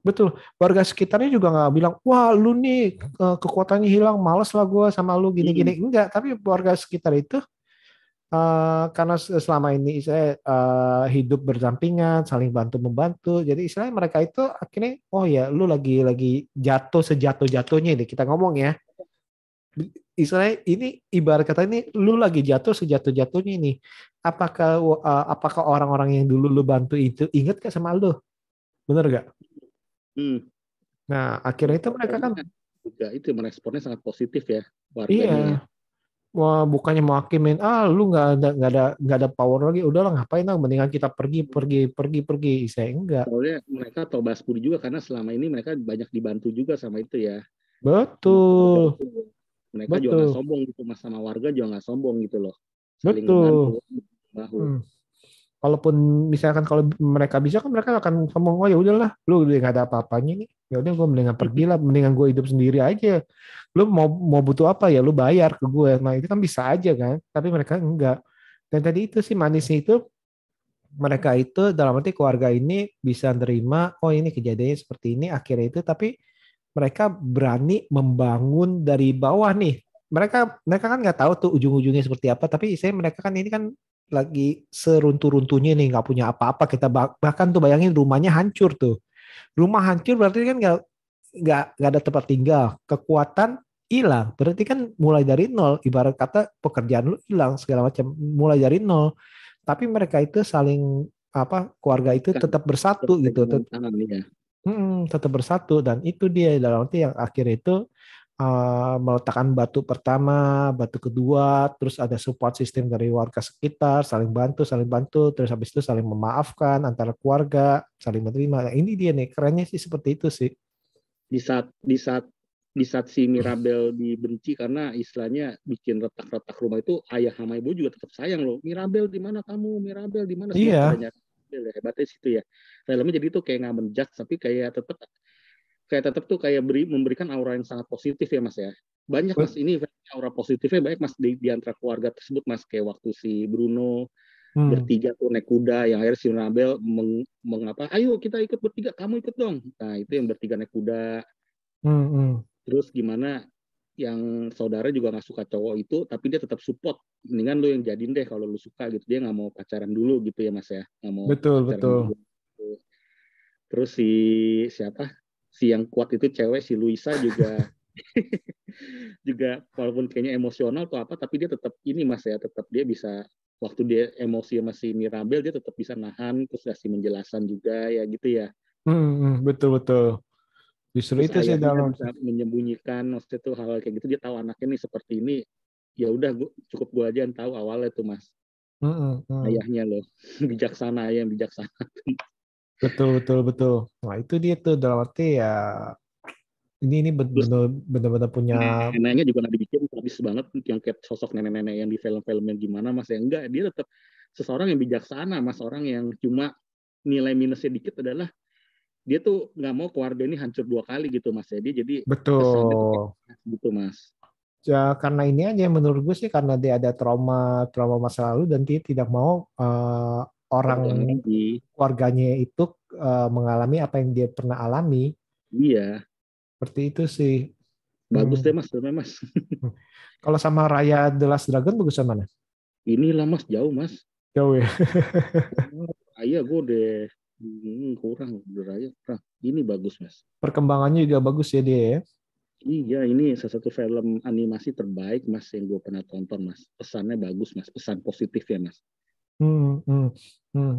betul warga sekitarnya juga nggak bilang wah lu nih kekuatannya hilang males lah gue sama lu Hmm. gini-gini enggak tapi warga sekitar itu karena selama ini saya hidup berdampingan, saling bantu membantu. Jadi istilahnya mereka itu akhirnya, oh ya, lu lagi jatuh sejatuh-jatuhnya nih kita ngomong ya. Istilahnya ini ibarat kata ini, lu lagi jatuh sejatuh-jatuhnya ini. Apakah orang-orang yang dulu lu bantu itu inget gak sama lu? Bener gak? Hmm. Nah, akhirnya itu mereka kan Juga itu meresponnya sangat positif ya warganya ya. iya, wah bukannya mau hakimin, lu nggak ada power lagi, udahlah ngapain lah, mendingan kita pergi pergi pergi pergi. Saya enggak. Soalnya mereka tahu bahas budi juga karena selama ini mereka banyak dibantu juga sama itu ya. Sama Betul, warga itu. Mereka juga nggak betul, sombong gitu mas, sama warga juga nggak sombong gitu loh. Saling betul. membantu bahu. Hmm. Kalaupun misalkan kalau mereka bisa kan mereka akan ngomong, oh ya udahlah, lu udah nggak ada apa-apanya nih, ya udah gue mendingan pergi lah, mendingan gue hidup sendiri aja. Lu mau butuh apa ya, lu bayar ke gue. Nah itu kan bisa aja kan, tapi mereka enggak. Dan tadi itu sih manisnya itu, mereka itu dalam arti keluarga ini bisa nerima, oh ini kejadiannya seperti ini, akhirnya itu, tapi mereka berani membangun dari bawah nih. Mereka kan nggak tahu tuh ujung-ujungnya seperti apa, tapi saya mereka kan ini kan lagi seruntuh-runtuhnya nih, nggak punya apa-apa. Kita bahkan tuh bayangin rumahnya hancur tuh. Rumah hancur berarti kan nggak ada tempat tinggal, kekuatan hilang. Berarti kan mulai dari nol. Ibarat kata pekerjaan lu hilang segala macam, mulai dari nol. Tapi mereka itu saling keluarga itu Kan tetap bersatu gitu, berpegangan tangan ya. tetap bersatu, dan itu dia dalam arti yang akhir itu meletakkan batu pertama, batu kedua, terus ada support system dari warga sekitar, saling bantu, terus habis itu saling memaafkan antara keluarga, saling menerima. Nah, ini dia nih kerennya sih seperti itu sih. Di saat si Mirabel dibenci karena istilahnya bikin retak-retak rumah itu, ayah sama ibu juga tetap sayang loh. Mirabel di mana kamu? Mirabel di mana? Semua pada Iya, nyari Mirabel ya. Hebatnya situ ya. Filmnya jadi tuh kayak nggak menjudge tapi kayak tetap tuh kayak memberikan aura yang sangat positif ya mas ya. Banyak mas ini aura positifnya banyak mas di antara keluarga tersebut mas, kayak waktu si Bruno hmm, bertiga tuh naik kuda yang akhirnya si Mirabel mengapa ayo kita ikut bertiga, kamu ikut dong. Nah itu yang bertiga naik kuda. hmm, hmm. Terus gimana yang saudara juga nggak suka cowok itu tapi dia tetap support, mendingan lu yang jadiin deh kalau lu suka gitu, dia nggak mau pacaran dulu gitu ya mas ya, nggak mau Betul, pacaran betul. dulu. Terus siapa si yang kuat itu cewek si Luisa juga juga walaupun kayaknya emosional atau apa tapi dia tetap ini mas ya, tetap dia bisa waktu dia emosi sama si Mirabel dia tetap bisa nahan terus kasih menjelasan juga ya gitu ya. Betul, betul. Justru Terus itu sih ayahnya dalam. bisa menyembunyikan maksudnya tuh hal kayak gitu, dia tahu anaknya nih seperti ini, ya udah cukup gue aja yang tahu awalnya tuh mas, Hmm, hmm. ayahnya loh. Bijaksana, ayah yang bijaksana. Betul, betul, betul. Nah itu dia tuh dalam arti ya, ini Terus benar-benar punya. neneknya juga nggak dibikin habis banget yang kayak sosok nenek-nenek yang di film-film yang gimana mas ya, enggak, dia tetap seseorang yang bijaksana mas, orang yang cuma nilai minusnya dikit adalah dia tuh nggak mau keluarga ini hancur dua kali gitu mas ya, dia jadi kesannya tuh kayak Betul. gitu mas. Ya, karena ini aja menurut gue sih, karena dia ada trauma trauma masa lalu dan dia tidak mau orang Terulang lagi. keluarganya itu mengalami apa yang dia pernah alami. Iya, Seperti itu sih. bagus Hmm. deh mas filmnya mas. Kalau sama Raya The Last Dragon bagusan mana? Inilah mas jauh mas. Jauh ya. Raya gue udah kurang, udah Raya kurang. Ini bagus mas. Perkembangannya juga bagus ya dia ya. Iya, ini salah satu film animasi terbaik mas yang gue pernah tonton mas. Pesannya bagus mas, pesan positif ya mas. Hmm, hmm, hmm.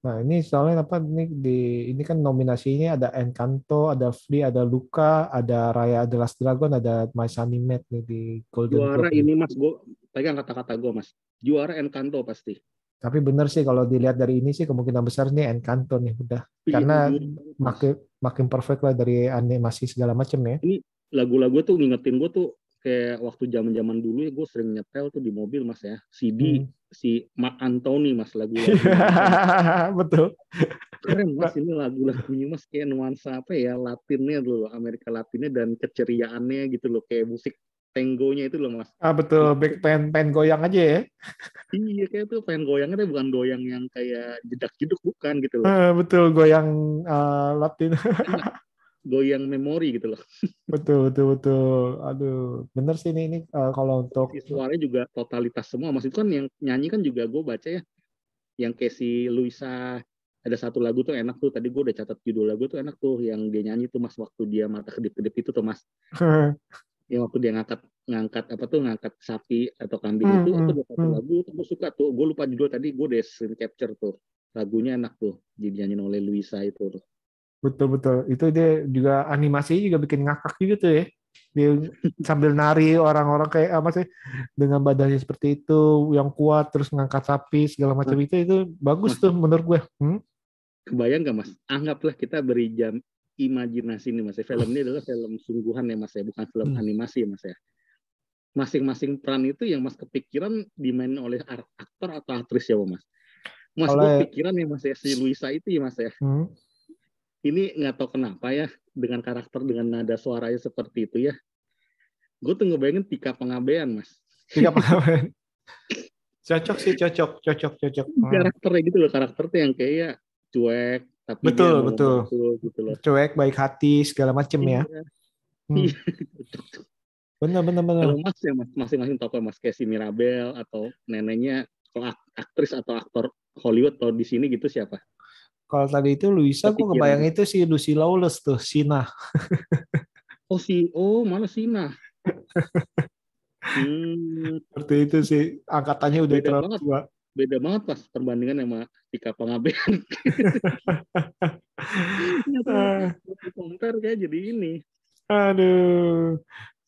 Nah, ini soalnya apa ini kan nominasinya ada Encanto, ada Free, ada Luca, ada Raya The Last Dragon, ada My Sunny Matt nih di Golden Juara Globe nih. ini mas, gue pegang kata-kata gue mas. Juara Encanto pasti. Tapi benar sih kalau dilihat dari ini sih kemungkinan besar nih Encanto nih udah. Iya, Karena bagus mas. makin makin perfect lah dari animasi segala macam ya. Ini lagu-lagu tuh ngingetin gue tuh kayak waktu zaman-zaman dulu ya, gue sering nyetel tuh di mobil mas ya. CD Hmm. si Mark Anthony mas, lagu-lagunya itu mas. Betul. Keren mas, ini lagu-lagunya mas kayak nuansa apa ya, Latinnya dulu, Amerika Latinnya dan keceriaannya gitu loh, kayak musik tanggonya itu loh mas. Betul, back pen goyang aja ya. Iya kayak tuh pengen goyangnya tapi bukan goyang yang kayak jedak-jeduk, bukan gitu loh. Betul, goyang Latin. Enak, goyang memori gitu loh. Betul, betul, betul. Aduh, bener sih ini kalau untuk Si suaranya juga totalitas semua mas, itu kan yang nyanyi kan juga gue baca ya, yang kayak si Luisa, ada satu lagu tuh enak tuh, tadi gue udah catat judul lagu tuh enak tuh, yang dia nyanyi tuh mas waktu dia mata kedip-kedip itu tuh mas, yang waktu dia ngangkat ngangkat apa tuh, ngangkat sapi atau kambing itu ada satu lagu tuh gue suka tuh, gue lupa judul tadi, gue udah screen capture tuh lagunya, enak tuh dinyanyiin oleh Luisa itu tuh. Betul-betul. Itu dia juga animasinya juga bikin ngakak juga tuh ya. Dia sambil nari orang-orang kayak apa sih dengan badannya seperti itu yang kuat terus ngangkat sapi segala macam Mas, itu bagus Mas, tuh menurut gue. kebayang nggak Mas? Anggaplah kita beri jam imajinasi nih Mas. Film ini adalah film sungguhan ya Mas ya, bukan film Hmm. animasi ya Mas ya. Masing-masing peran itu yang Mas kepikiran dimainin oleh aktor atau aktris ya Mas. Mas gue Kalau pikiran ya Mas ya si Luisa itu ya Mas ya. hmm, Ini nggak tahu kenapa ya dengan karakter dengan nada suaranya seperti itu ya. Gue tuh ngebayangin Tika Panggabean Mas. tiga pengalaman cocok sih cocok. Karakternya gitu loh, karakter tuh yang kayak cuek tapi dia Betul mau betul membantu gitu loh. cuek baik hati segala macem ya. Iya. Hmm. Iya. Bener. Kalau Mas ya Mas, masing-masing tokoh Mas kayak si Mirabel atau neneknya, kalau aktris atau aktor Hollywood atau di sini gitu siapa? Kalau tadi itu Luisa, gue Kepikiran. kebayang itu si Lucy Lawless tuh, Sina. Mana Sina? Seperti itu sih, angkatannya udah Beda terlalu banget. tua. Beda banget pas perbandingan sama Tika Panggabean. Compare kayak jadi ini. Aduh.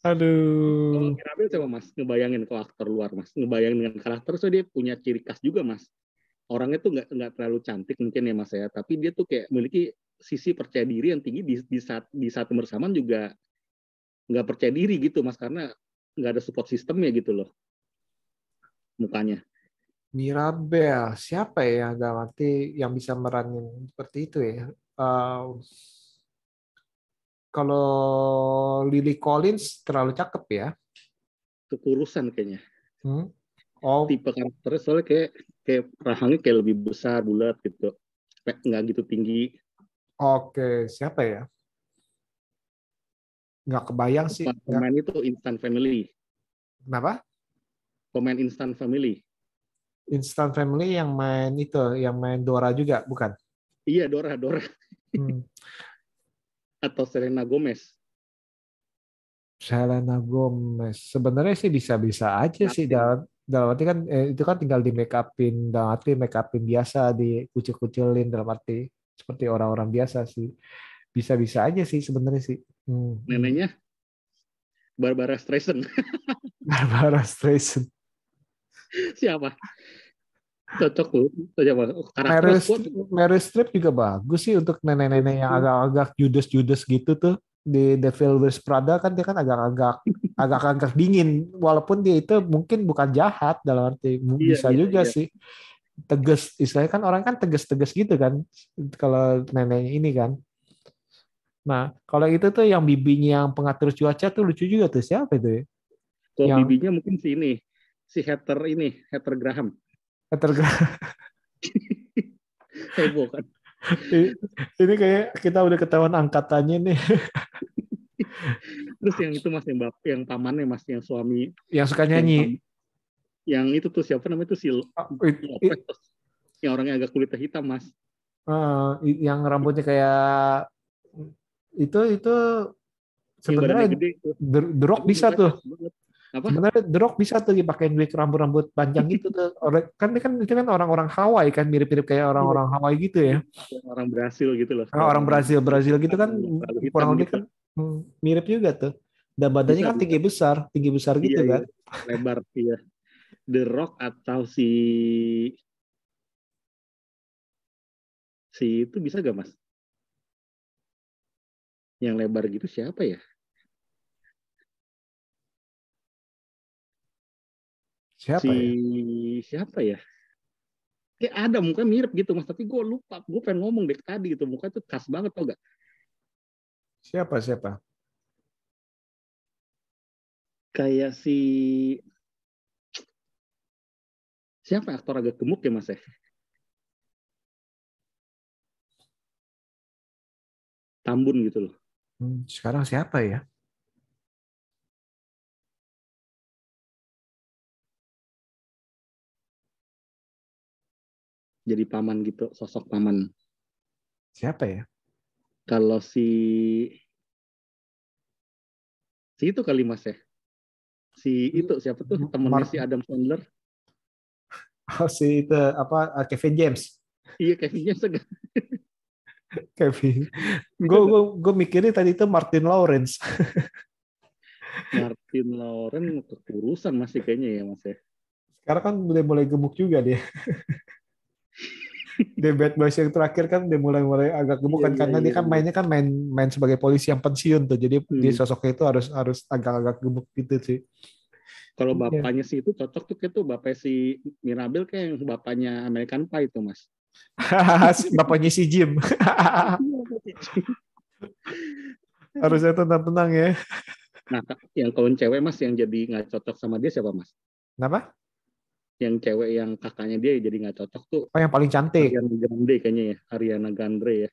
Kalau Mirabel coba Mas, ngebayangin ke aktor luar Mas, ngebayangin dengan karakter, so dia punya ciri khas juga Mas. Orangnya tuh nggak terlalu cantik mungkin ya Mas ya, tapi dia tuh kayak memiliki sisi percaya diri yang tinggi di saat bersamaan juga nggak percaya diri gitu Mas, karena nggak ada support sistemnya gitu loh mukanya. Mirabel, siapa ya yang dalam arti yang bisa meranin seperti itu ya? Kalau Lily Collins terlalu cakep ya. Kekurusan kayaknya. Oh, Tipe karakternya soalnya kayak rahangnya kayak lebih besar, bulat gitu, nggak gitu tinggi. oke. Siapa ya? Nggak kebayang sih. Pemain itu Instant Family. Kenapa? Pemain Instant Family. Instant Family yang main itu, yang main Dora juga, bukan? Iya, Dora. Atau Selena Gomez. Selena Gomez. Sebenarnya sih bisa-bisa aja sih. Dalam arti kan itu kan tinggal di make upin, dalam arti make upin biasa, dikucil-kucilin dalam arti seperti orang-orang biasa sih. Bisa-bisa aja sih sebenarnya sih. Neneknya Barbara Streisand. Barbara Streisand. Siapa? Cocok loh. Meryl Streep juga bagus sih untuk nenek-nenek yang agak-agak judes-judes gitu tuh. Di Devil Wears Prada kan dia kan agak-agak dingin, walaupun dia itu mungkin bukan jahat dalam arti bisa juga sih tegas, istilahnya kan orang kan tegas-tegas gitu kan kalau neneknya ini kan. Nah kalau itu tuh yang bibinya yang pengatur cuaca tuh lucu juga tuh, siapa itu ya? Kalau bibinya mungkin si Heather Graham. Heboh kan. Ini kayak kita udah ketahuan angkatannya nih. Terus yang itu Mas, yang pamannya Mas, yang suami yang suka nyanyi. Yang itu tuh siapa namanya tuh, si Lopez, yang orangnya agak kulitnya hitam Mas. Yang rambutnya kayak itu sebenarnya The Rock bisa tuh. Sebenarnya The Rock bisa tuh dipakein wig rambut panjang gitu tuh. Kan itu kan orang-orang Hawaii kan, mirip-mirip kayak orang-orang Hawaii gitu ya. Orang Brasil gitu loh. Orang Brasil gitu kan kurang lebih kan mirip juga tuh. Dan badannya kan tinggi besar gitu kan. Lebar iya. The Rock atau si itu bisa gak Mas? Yang lebar gitu siapa ya? Siapa ya? Kayak ada muka mirip gitu Mas, tapi gue lupa. Gue pengen ngomong deh tadi gitu, muka tuh khas banget tau gak? Siapa? Kayak siapa aktor agak gemuk ya Mas ya? Tambun gitu loh. Sekarang siapa ya? Jadi paman gitu, sosok paman. Siapa ya? Kalau si itu kali Mas ya? Si itu siapa tuh temennya si Adam Sandler? Si itu apa, Kevin James? Iya, Kevin James. Kevin. Bisa nggak? Gue mikirnya tadi itu Martin Lawrence. Martin Lawrence kekurusan masih kayaknya ya Mas ya. Sekarang kan udah mulai gemuk juga dia. Di Bad Boys yang terakhir kan dia mulai agak gemuk Iya kan iya karena dia iya. kan Iya. mainnya kan main sebagai polisi yang pensiun tuh. Jadi dia Hmm. sosoknya itu harus harus agak-agak gemuk gitu sih. Kalau Iya. bapaknya sih itu cocok tuh kayak tuh bapak si Mirabel kayak yang bapaknya American Pie itu Mas. Bapaknya si Jim. Harusnya tenang-tenang ya. Nah, yang kalau cewek Mas yang jadi nggak cocok sama dia siapa Mas? Kenapa? Yang cewek yang kakaknya dia jadi nggak cocok tuh Oh, yang paling cantik. Ariana Grande kayaknya ya, Ariana Grande ya.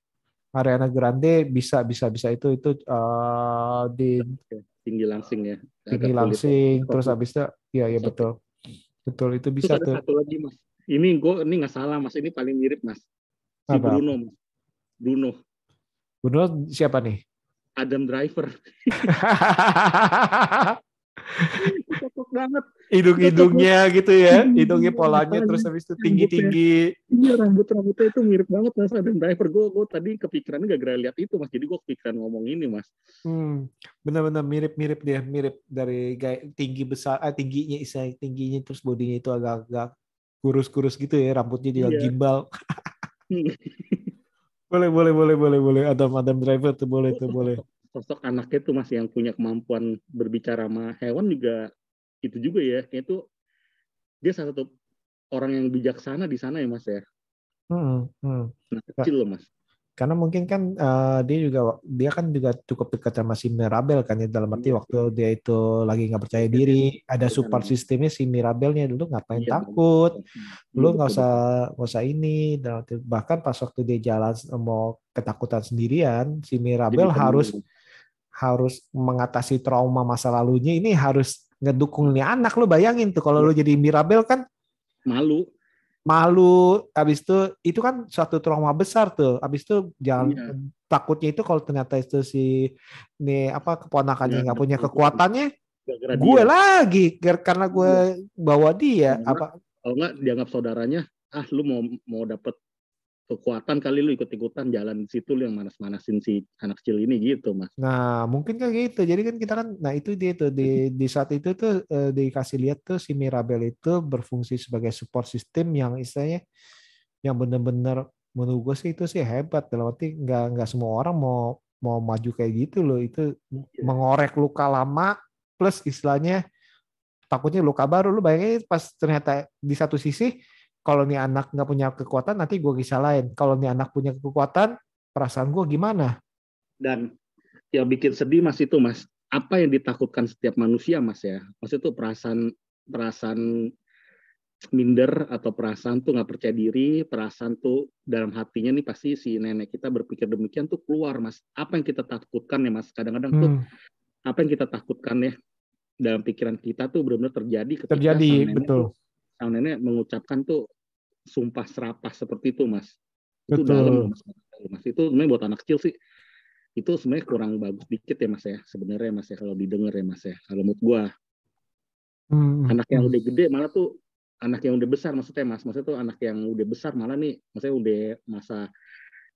Ariana Grande bisa itu di Tinggi langsing ya, tinggi agak kulit langsing terus coklat. habis itu ya ya Coklat. betul. Betul itu Terus bisa ada tuh. satu lagi Mas. Ini nggak salah Mas, ini paling mirip Mas. Si Apa? Bruno Mas. Bruno, Bruno siapa nih? Adam Driver. Cocok banget. Cocok banget. Hidung-hidungnya gitu ya, hidungnya polanya Makanya terus habis itu rambutnya. tinggi-tinggi. Iya rambutnya itu mirip banget Mas Adam Driver. Gue tadi kepikirannya gara-gara lihat itu Mas. Jadi gue kepikiran ngomong ini Mas. Benar-benar mirip-mirip dia, mirip dari gaya tinggi besar, tingginya tingginya terus bodinya itu agak-agak kurus-kurus gitu ya, rambutnya juga Iya. gimbal. Boleh. Adam Driver tuh boleh tuh boleh. Sosok anaknya tuh Mas yang punya kemampuan berbicara sama hewan juga itu juga ya. Kayak itu dia salah satu orang yang bijaksana di sana ya Mas ya. Hmm, hmm. Anak kecil loh Mas. Karena mungkin kan dia kan juga cukup dekat sama si Mirabel kan ya dalam arti Iya, waktu dia itu lagi nggak percaya iya, diri ada iya, support sistemnya si Mirabelnya dulu ngapain iya, takut iya, lu betul betul. nggak usah ini dan bahkan pas waktu dia jalan mau ketakutan sendirian si Jadi Mirabel harus tenang, harus mengatasi trauma masa lalunya ini harus ngedukung nih anak lu bayangin tuh kalau ya, lu jadi Mirabel kan malu. malu habis itu kan suatu trauma besar tuh habis itu jangan Iya, takutnya itu kalau ternyata itu si ini apa keponakannya nggak nggak punya kemampuan kekuatannya gara-gara gue dia. lagi karena gue Iya. bawa dia apa Kalau nggak dianggap saudaranya, lu mau dapet kekuatan kali lu ikut-ikutan jalan di situ lu yang manas-manasin si anak kecil ini gitu Mas. nah mungkin kan gitu jadi kan kita kan nah itu dia tuh di saat itu tuh dikasih lihat tuh si Mirabel itu berfungsi sebagai support system yang istilahnya yang benar-benar menurut gue sih itu sih hebat dalam arti nggak semua orang mau mau maju kayak gitu loh itu Iya. mengorek luka lama plus istilahnya takutnya luka baru lu bayangin pas ternyata di satu sisi kalau nih anak nggak punya kekuatan nanti gue kisah lain kalau nih anak punya kekuatan perasaan gue gimana. Dan yang bikin sedih Mas itu Mas, apa yang ditakutkan setiap manusia Mas ya? Maksudnya itu perasaan minder atau perasaan tuh nggak percaya diri, perasaan tuh dalam hatinya nih pasti si nenek kita berpikir demikian tuh keluar Mas. Apa yang kita takutkan ya Mas? Kadang-kadang tuh apa yang kita takutkan ya dalam pikiran kita tuh benar-benar terjadi ketika Terjadi betul sang nenek mengucapkan tuh sumpah serapah seperti itu Mas. Itu dalam loh betul Mas. Itu sebenarnya buat anak kecil sih itu sebenarnya kurang bagus dikit ya Mas ya sebenarnya Mas ya kalau didengar ya Mas ya kalau menurut gua anak yang udah gede malah tuh anak yang udah besar maksudnya Mas maksudnya tuh anak yang udah besar malah nih maksudnya udah masa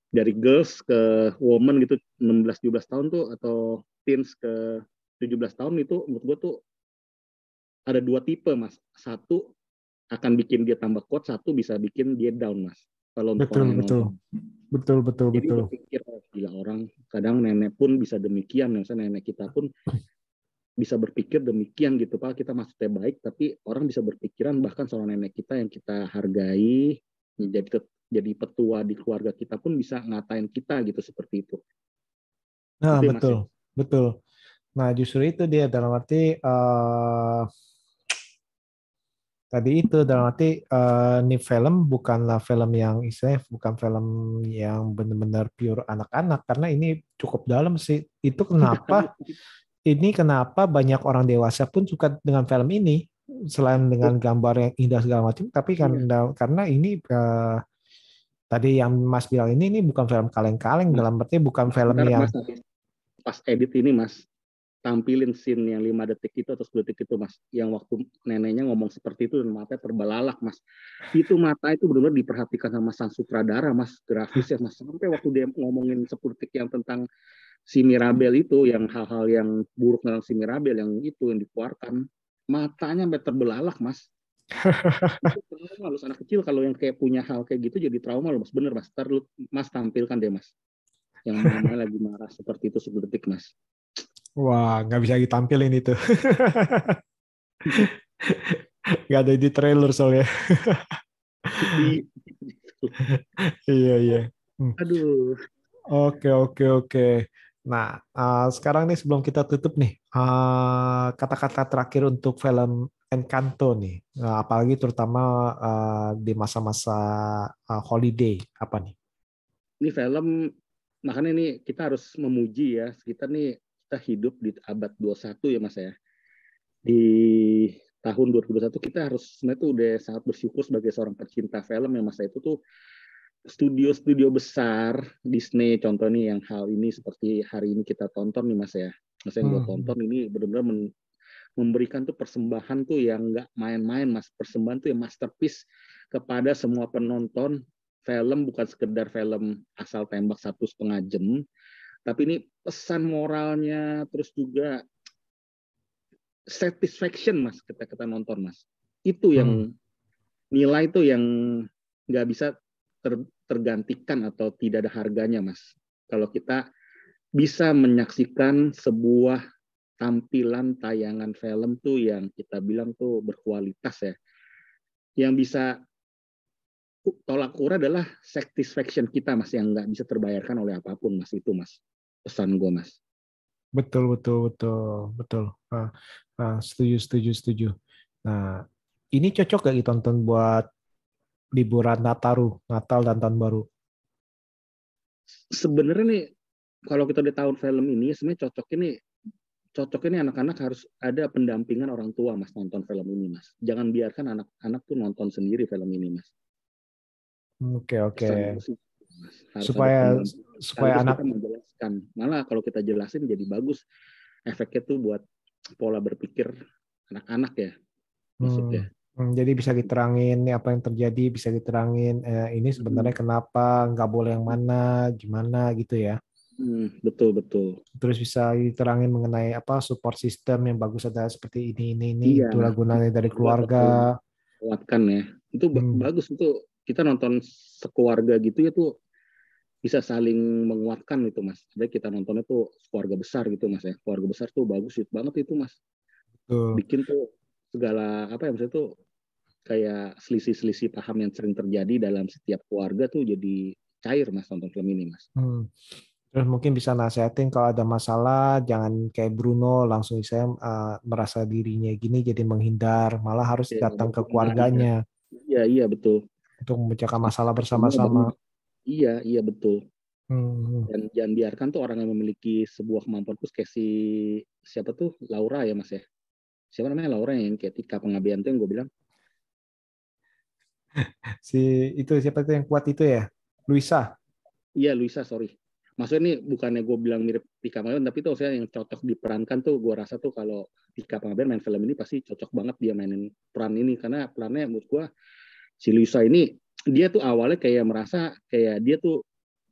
dari girls ke woman gitu 16-17 tahun tuh atau teens ke 17 tahun itu menurut gua tuh ada dua tipe Mas satu akan bikin dia tambah kuat satu bisa bikin dia down Mas kalau untuk orang yang nonton jadi betul berpikir oh, gila orang kadang nenek pun bisa demikian misalnya nenek kita pun bisa berpikir demikian gitu Pak kita maksudnya baik tapi orang bisa berpikiran bahkan seorang nenek kita yang kita hargai jadi petua di keluarga kita pun bisa ngatain kita gitu seperti itu nah itu ya Mas ya betul nah justru itu dia dalam arti tadi itu dalam arti ini film bukanlah film yang istilahnya bukan film yang benar-benar pure anak-anak karena ini cukup dalam sih itu kenapa banyak orang dewasa pun suka dengan film ini selain dengan gambar yang indah segala macam tapi karena ini tadi yang Mas bilang ini bukan film kaleng-kaleng dalam arti bukan film yang Mas, pas edit ini Mas tampilin scene yang 5 detik itu atau 10 detik itu, Mas, yang waktu neneknya ngomong seperti itu dan matanya terbelalak, Mas. Itu mata itu benar-benar diperhatikan sama sang sutradara, Mas, grafisnya, Mas. Sampai waktu dia ngomongin 10 detik yang tentang si Mirabel itu, yang hal-hal yang buruk tentang si Mirabel yang itu yang dikeluarkan, matanya sampai terbelalak, Mas. Itu trauma lu anak kecil kalau yang kayak punya hal kayak gitu jadi trauma loh, Mas. Bener, Mas. Ntar lu, Mas, tampilkan deh, Mas. Yang mama lagi marah seperti itu 10 detik, Mas. Wah, nggak bisa ditampilin itu. Nggak ada di trailer soalnya. Iya, iya. Aduh. Oke, oke, oke. Nah, sekarang nih sebelum kita tutup nih, kata-kata terakhir untuk film Encanto nih. Nah, apalagi terutama di masa-masa holiday, apa nih? Ini film, makanya nih kita harus memuji ya, kita hidup di abad 21 ya, Mas ya. Di tahun 2021 kita harus sebenarnya tuh udah sangat bersyukur sebagai seorang pecinta film ya, Mas. Itu tuh studio-studio besar Disney contoh nih yang hal ini seperti hari ini kita tonton nih, Mas ya. Mas yang gue tonton ini benar-benar memberikan tuh persembahan tuh yang nggak main-main, Mas. Persembahan tuh yang masterpiece kepada semua penonton film, bukan sekedar film asal tembak 1,5 jam, tapi ini pesan moralnya, terus juga satisfaction, Mas, kita nonton, Mas. Itu yang nilai itu yang nggak bisa tergantikan atau tidak ada harganya, Mas. Kalau kita bisa menyaksikan sebuah tampilan tayangan film tuh yang kita bilang tuh berkualitas ya, yang bisa tolak ukur adalah satisfaction kita, Mas, yang nggak bisa terbayarkan oleh apapun, Mas. Itu, Mas, pesan gue, Mas. Betul, betul, betul, betul. Setuju, setuju, setuju. Nah, ini cocok gak ditonton buat liburan Nataru, Natal dan Tahun Baru? Sebenarnya nih, kalau kita udah tahu film ini, sebenarnya cocok ini anak-anak harus ada pendampingan orang tua, Mas, nonton film ini, Mas. Jangan biarkan anak-anak tuh nonton sendiri film ini, Mas. Oke, oke. Supaya anak kita menjelaskan. Malah kalau kita jelasin jadi bagus. Efeknya tuh buat pola berpikir anak-anak ya, maksudnya. Jadi bisa diterangin apa yang terjadi, bisa diterangin ini sebenarnya kenapa, nggak boleh yang mana, gimana gitu ya. Betul, betul. Terus bisa diterangin mengenai apa support system yang bagus, ada seperti ini, iya, itulah gunanya dari keluarga. Kuatkan ya. Itu bagus, itu kita nonton sekeluarga gitu ya tuh bisa saling menguatkan itu, Mas. Jadi kita nontonnya tuh keluarga besar gitu, Mas ya. Keluarga besar tuh bagus banget itu, Mas. Bikin tuh segala apa ya, maksudnya tuh kayak selisih-selisih paham yang sering terjadi dalam setiap keluarga tuh jadi cair, Mas, nonton film ini, Mas. Terus mungkin bisa nasihatin kalau ada masalah, jangan kayak Bruno langsung saya merasa dirinya gini jadi menghindar, malah harus datang ke keluarganya. Iya, betul. Untuk memecahkan masalah bersama-sama. Iya, betul. Dan jangan biarkan tuh orang yang memiliki sebuah kemampuan khusus kayak siapa tuh, Laura ya, Mas ya. Siapa namanya Laura yang kayak Tika Pengabdian tuh yang gue bilang. Itu siapa tuh yang kuat itu ya? Luisa. Iya, Luisa, sorry. Maksudnya ini bukannya gue bilang mirip Tika Pengabdian, tapi tuh saya yang cocok diperankan tuh gue rasa tuh kalau Tika Pengabdian main film ini pasti cocok banget dia mainin peran ini, karena perannya menurut gue si Luisa ini dia tuh awalnya kayak merasa kayak dia tuh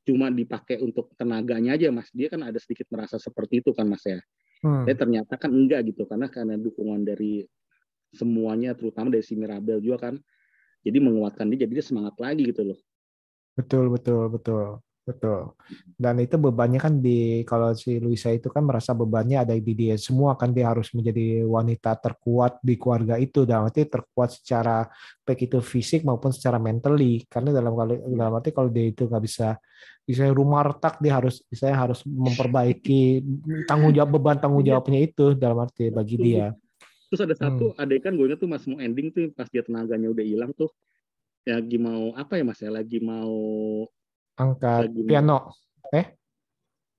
cuma dipakai untuk tenaganya aja, Mas. Dia kan ada sedikit merasa seperti itu kan, Mas ya. Tapi ternyata kan enggak gitu, karena dukungan dari semuanya, terutama dari si Mirabel juga kan. Jadi menguatkan dia, jadi dia semangat lagi gitu loh. Betul. Dan itu bebannya kan kalau si Luisa itu kan merasa bebannya ada di dia semua kan, dia harus menjadi wanita terkuat di keluarga itu, dan arti terkuat secara baik itu fisik maupun secara mentally, karena dalam arti kalau dia itu nggak bisa rumah retak, dia harus memperbaiki beban tanggung jawabnya itu dalam arti bagi dia. Terus ada satu adegan gue ingat tuh, Mas, mau ending tuh pas dia tenaganya udah hilang tuh, lagi mau apa ya, Mas ya, lagi mau angkat piano.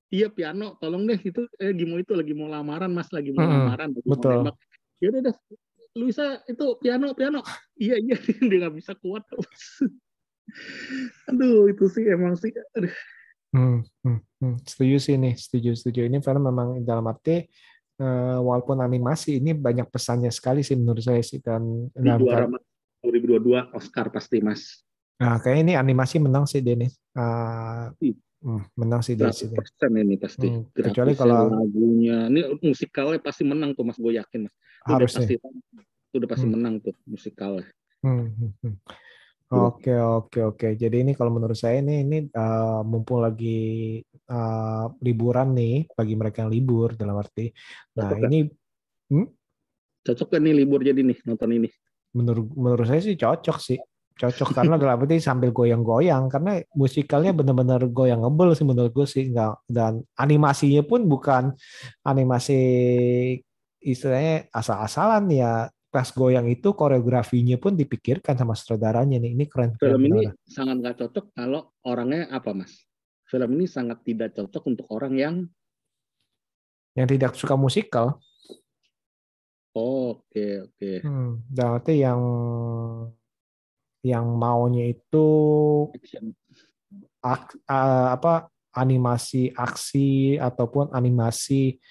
Iya, piano, tolong deh itu lagi mau lamaran, Mas, lagi mau lamaran, lagi betul. mau nembak. Ya udah Luisa itu piano. Iya dia nggak bisa kuat. Aduh, itu sih emang sih. Setuju sih nih, setuju. Ini film memang dalam arti walaupun animasi ini banyak pesannya sekali sih menurut saya sih Ini juara Mas 2022 Oscar pasti Mas. nah kayaknya ini animasi menang sih Denis. Menang sih dari sini. 100% ini pasti. Kecuali Grafisnya, kalau lagunya, ini musikalnya pasti menang tuh Mas, gue yakin Mas. harusnya. Itu udah pasti menang tuh musikalnya. Oke. Jadi ini kalau menurut saya ini mumpung lagi liburan nih bagi mereka yang libur dalam arti. Nah Cocok ini cocok kan nih libur jadi nih nonton ini? Menurut saya sih cocok karena dalam arti sambil goyang-goyang karena musikalnya benar-benar goyang-ngebel sih menurut gue sih nggak, dan animasinya pun bukan animasi istilahnya asal-asalan ya, pas goyang itu koreografinya pun dipikirkan sama sutradaranya nih, ini keren Film ini benar-benar. sangat nggak cocok kalau orangnya apa Mas? Film ini sangat tidak cocok untuk orang yang tidak suka musikal. Oke. Berarti yang maunya itu animasi aksi ataupun animasi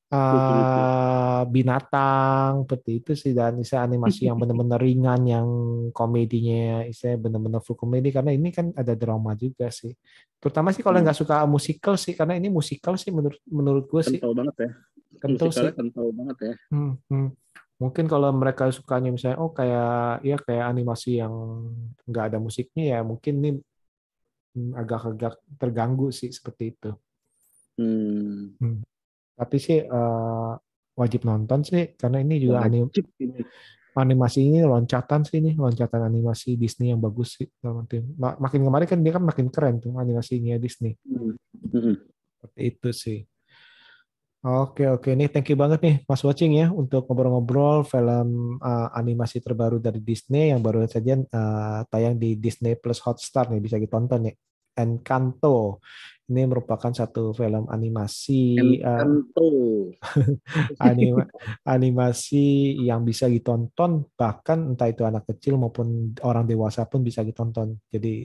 lucu-lucu. Binatang seperti itu sih, dan istilah animasi yang benar-benar ringan, yang komedinya istilah benar-benar full komedi, karena ini kan ada drama juga sih, terutama sih kalau nggak suka musikal sih, karena ini musikal sih menurut gue sih kental banget ya, musikalnya kental banget ya. Mungkin kalau mereka sukanya misalnya kayak animasi yang nggak ada musiknya ya mungkin ini agak-agak terganggu sih seperti itu. Tapi sih wajib nonton sih karena ini juga animasi ini loncatan animasi Disney yang bagus sih. Makin kemarin kan dia kan makin keren tuh animasinya Disney. Seperti itu sih. Oke. Nih thank you banget nih Mas Watching ya untuk ngobrol-ngobrol film animasi terbaru dari Disney yang baru saja tayang di Disney Plus Hotstar nih, bisa ditonton ya. Encanto. Ini merupakan satu film animasi animasi yang bisa ditonton bahkan entah itu anak kecil maupun orang dewasa pun bisa ditonton. Jadi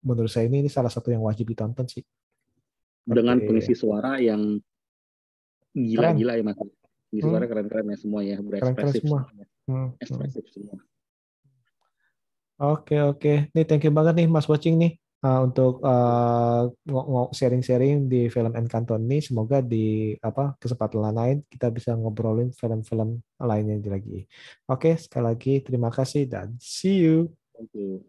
menurut saya ini salah satu yang wajib ditonton sih. Dengan pengisi suara yang gila-gila ya Mas. Pengisi suara keren-keren ya semua ya, berekspresif semua. Ekspresif semua. Oke. Nih thank you banget nih Mas Watching nih untuk sharing-sharing di film Encanto ini. Semoga di kesempatan lain kita bisa ngobrolin film-film lainnya lagi. Oke, sekali lagi terima kasih dan see you. Thank you.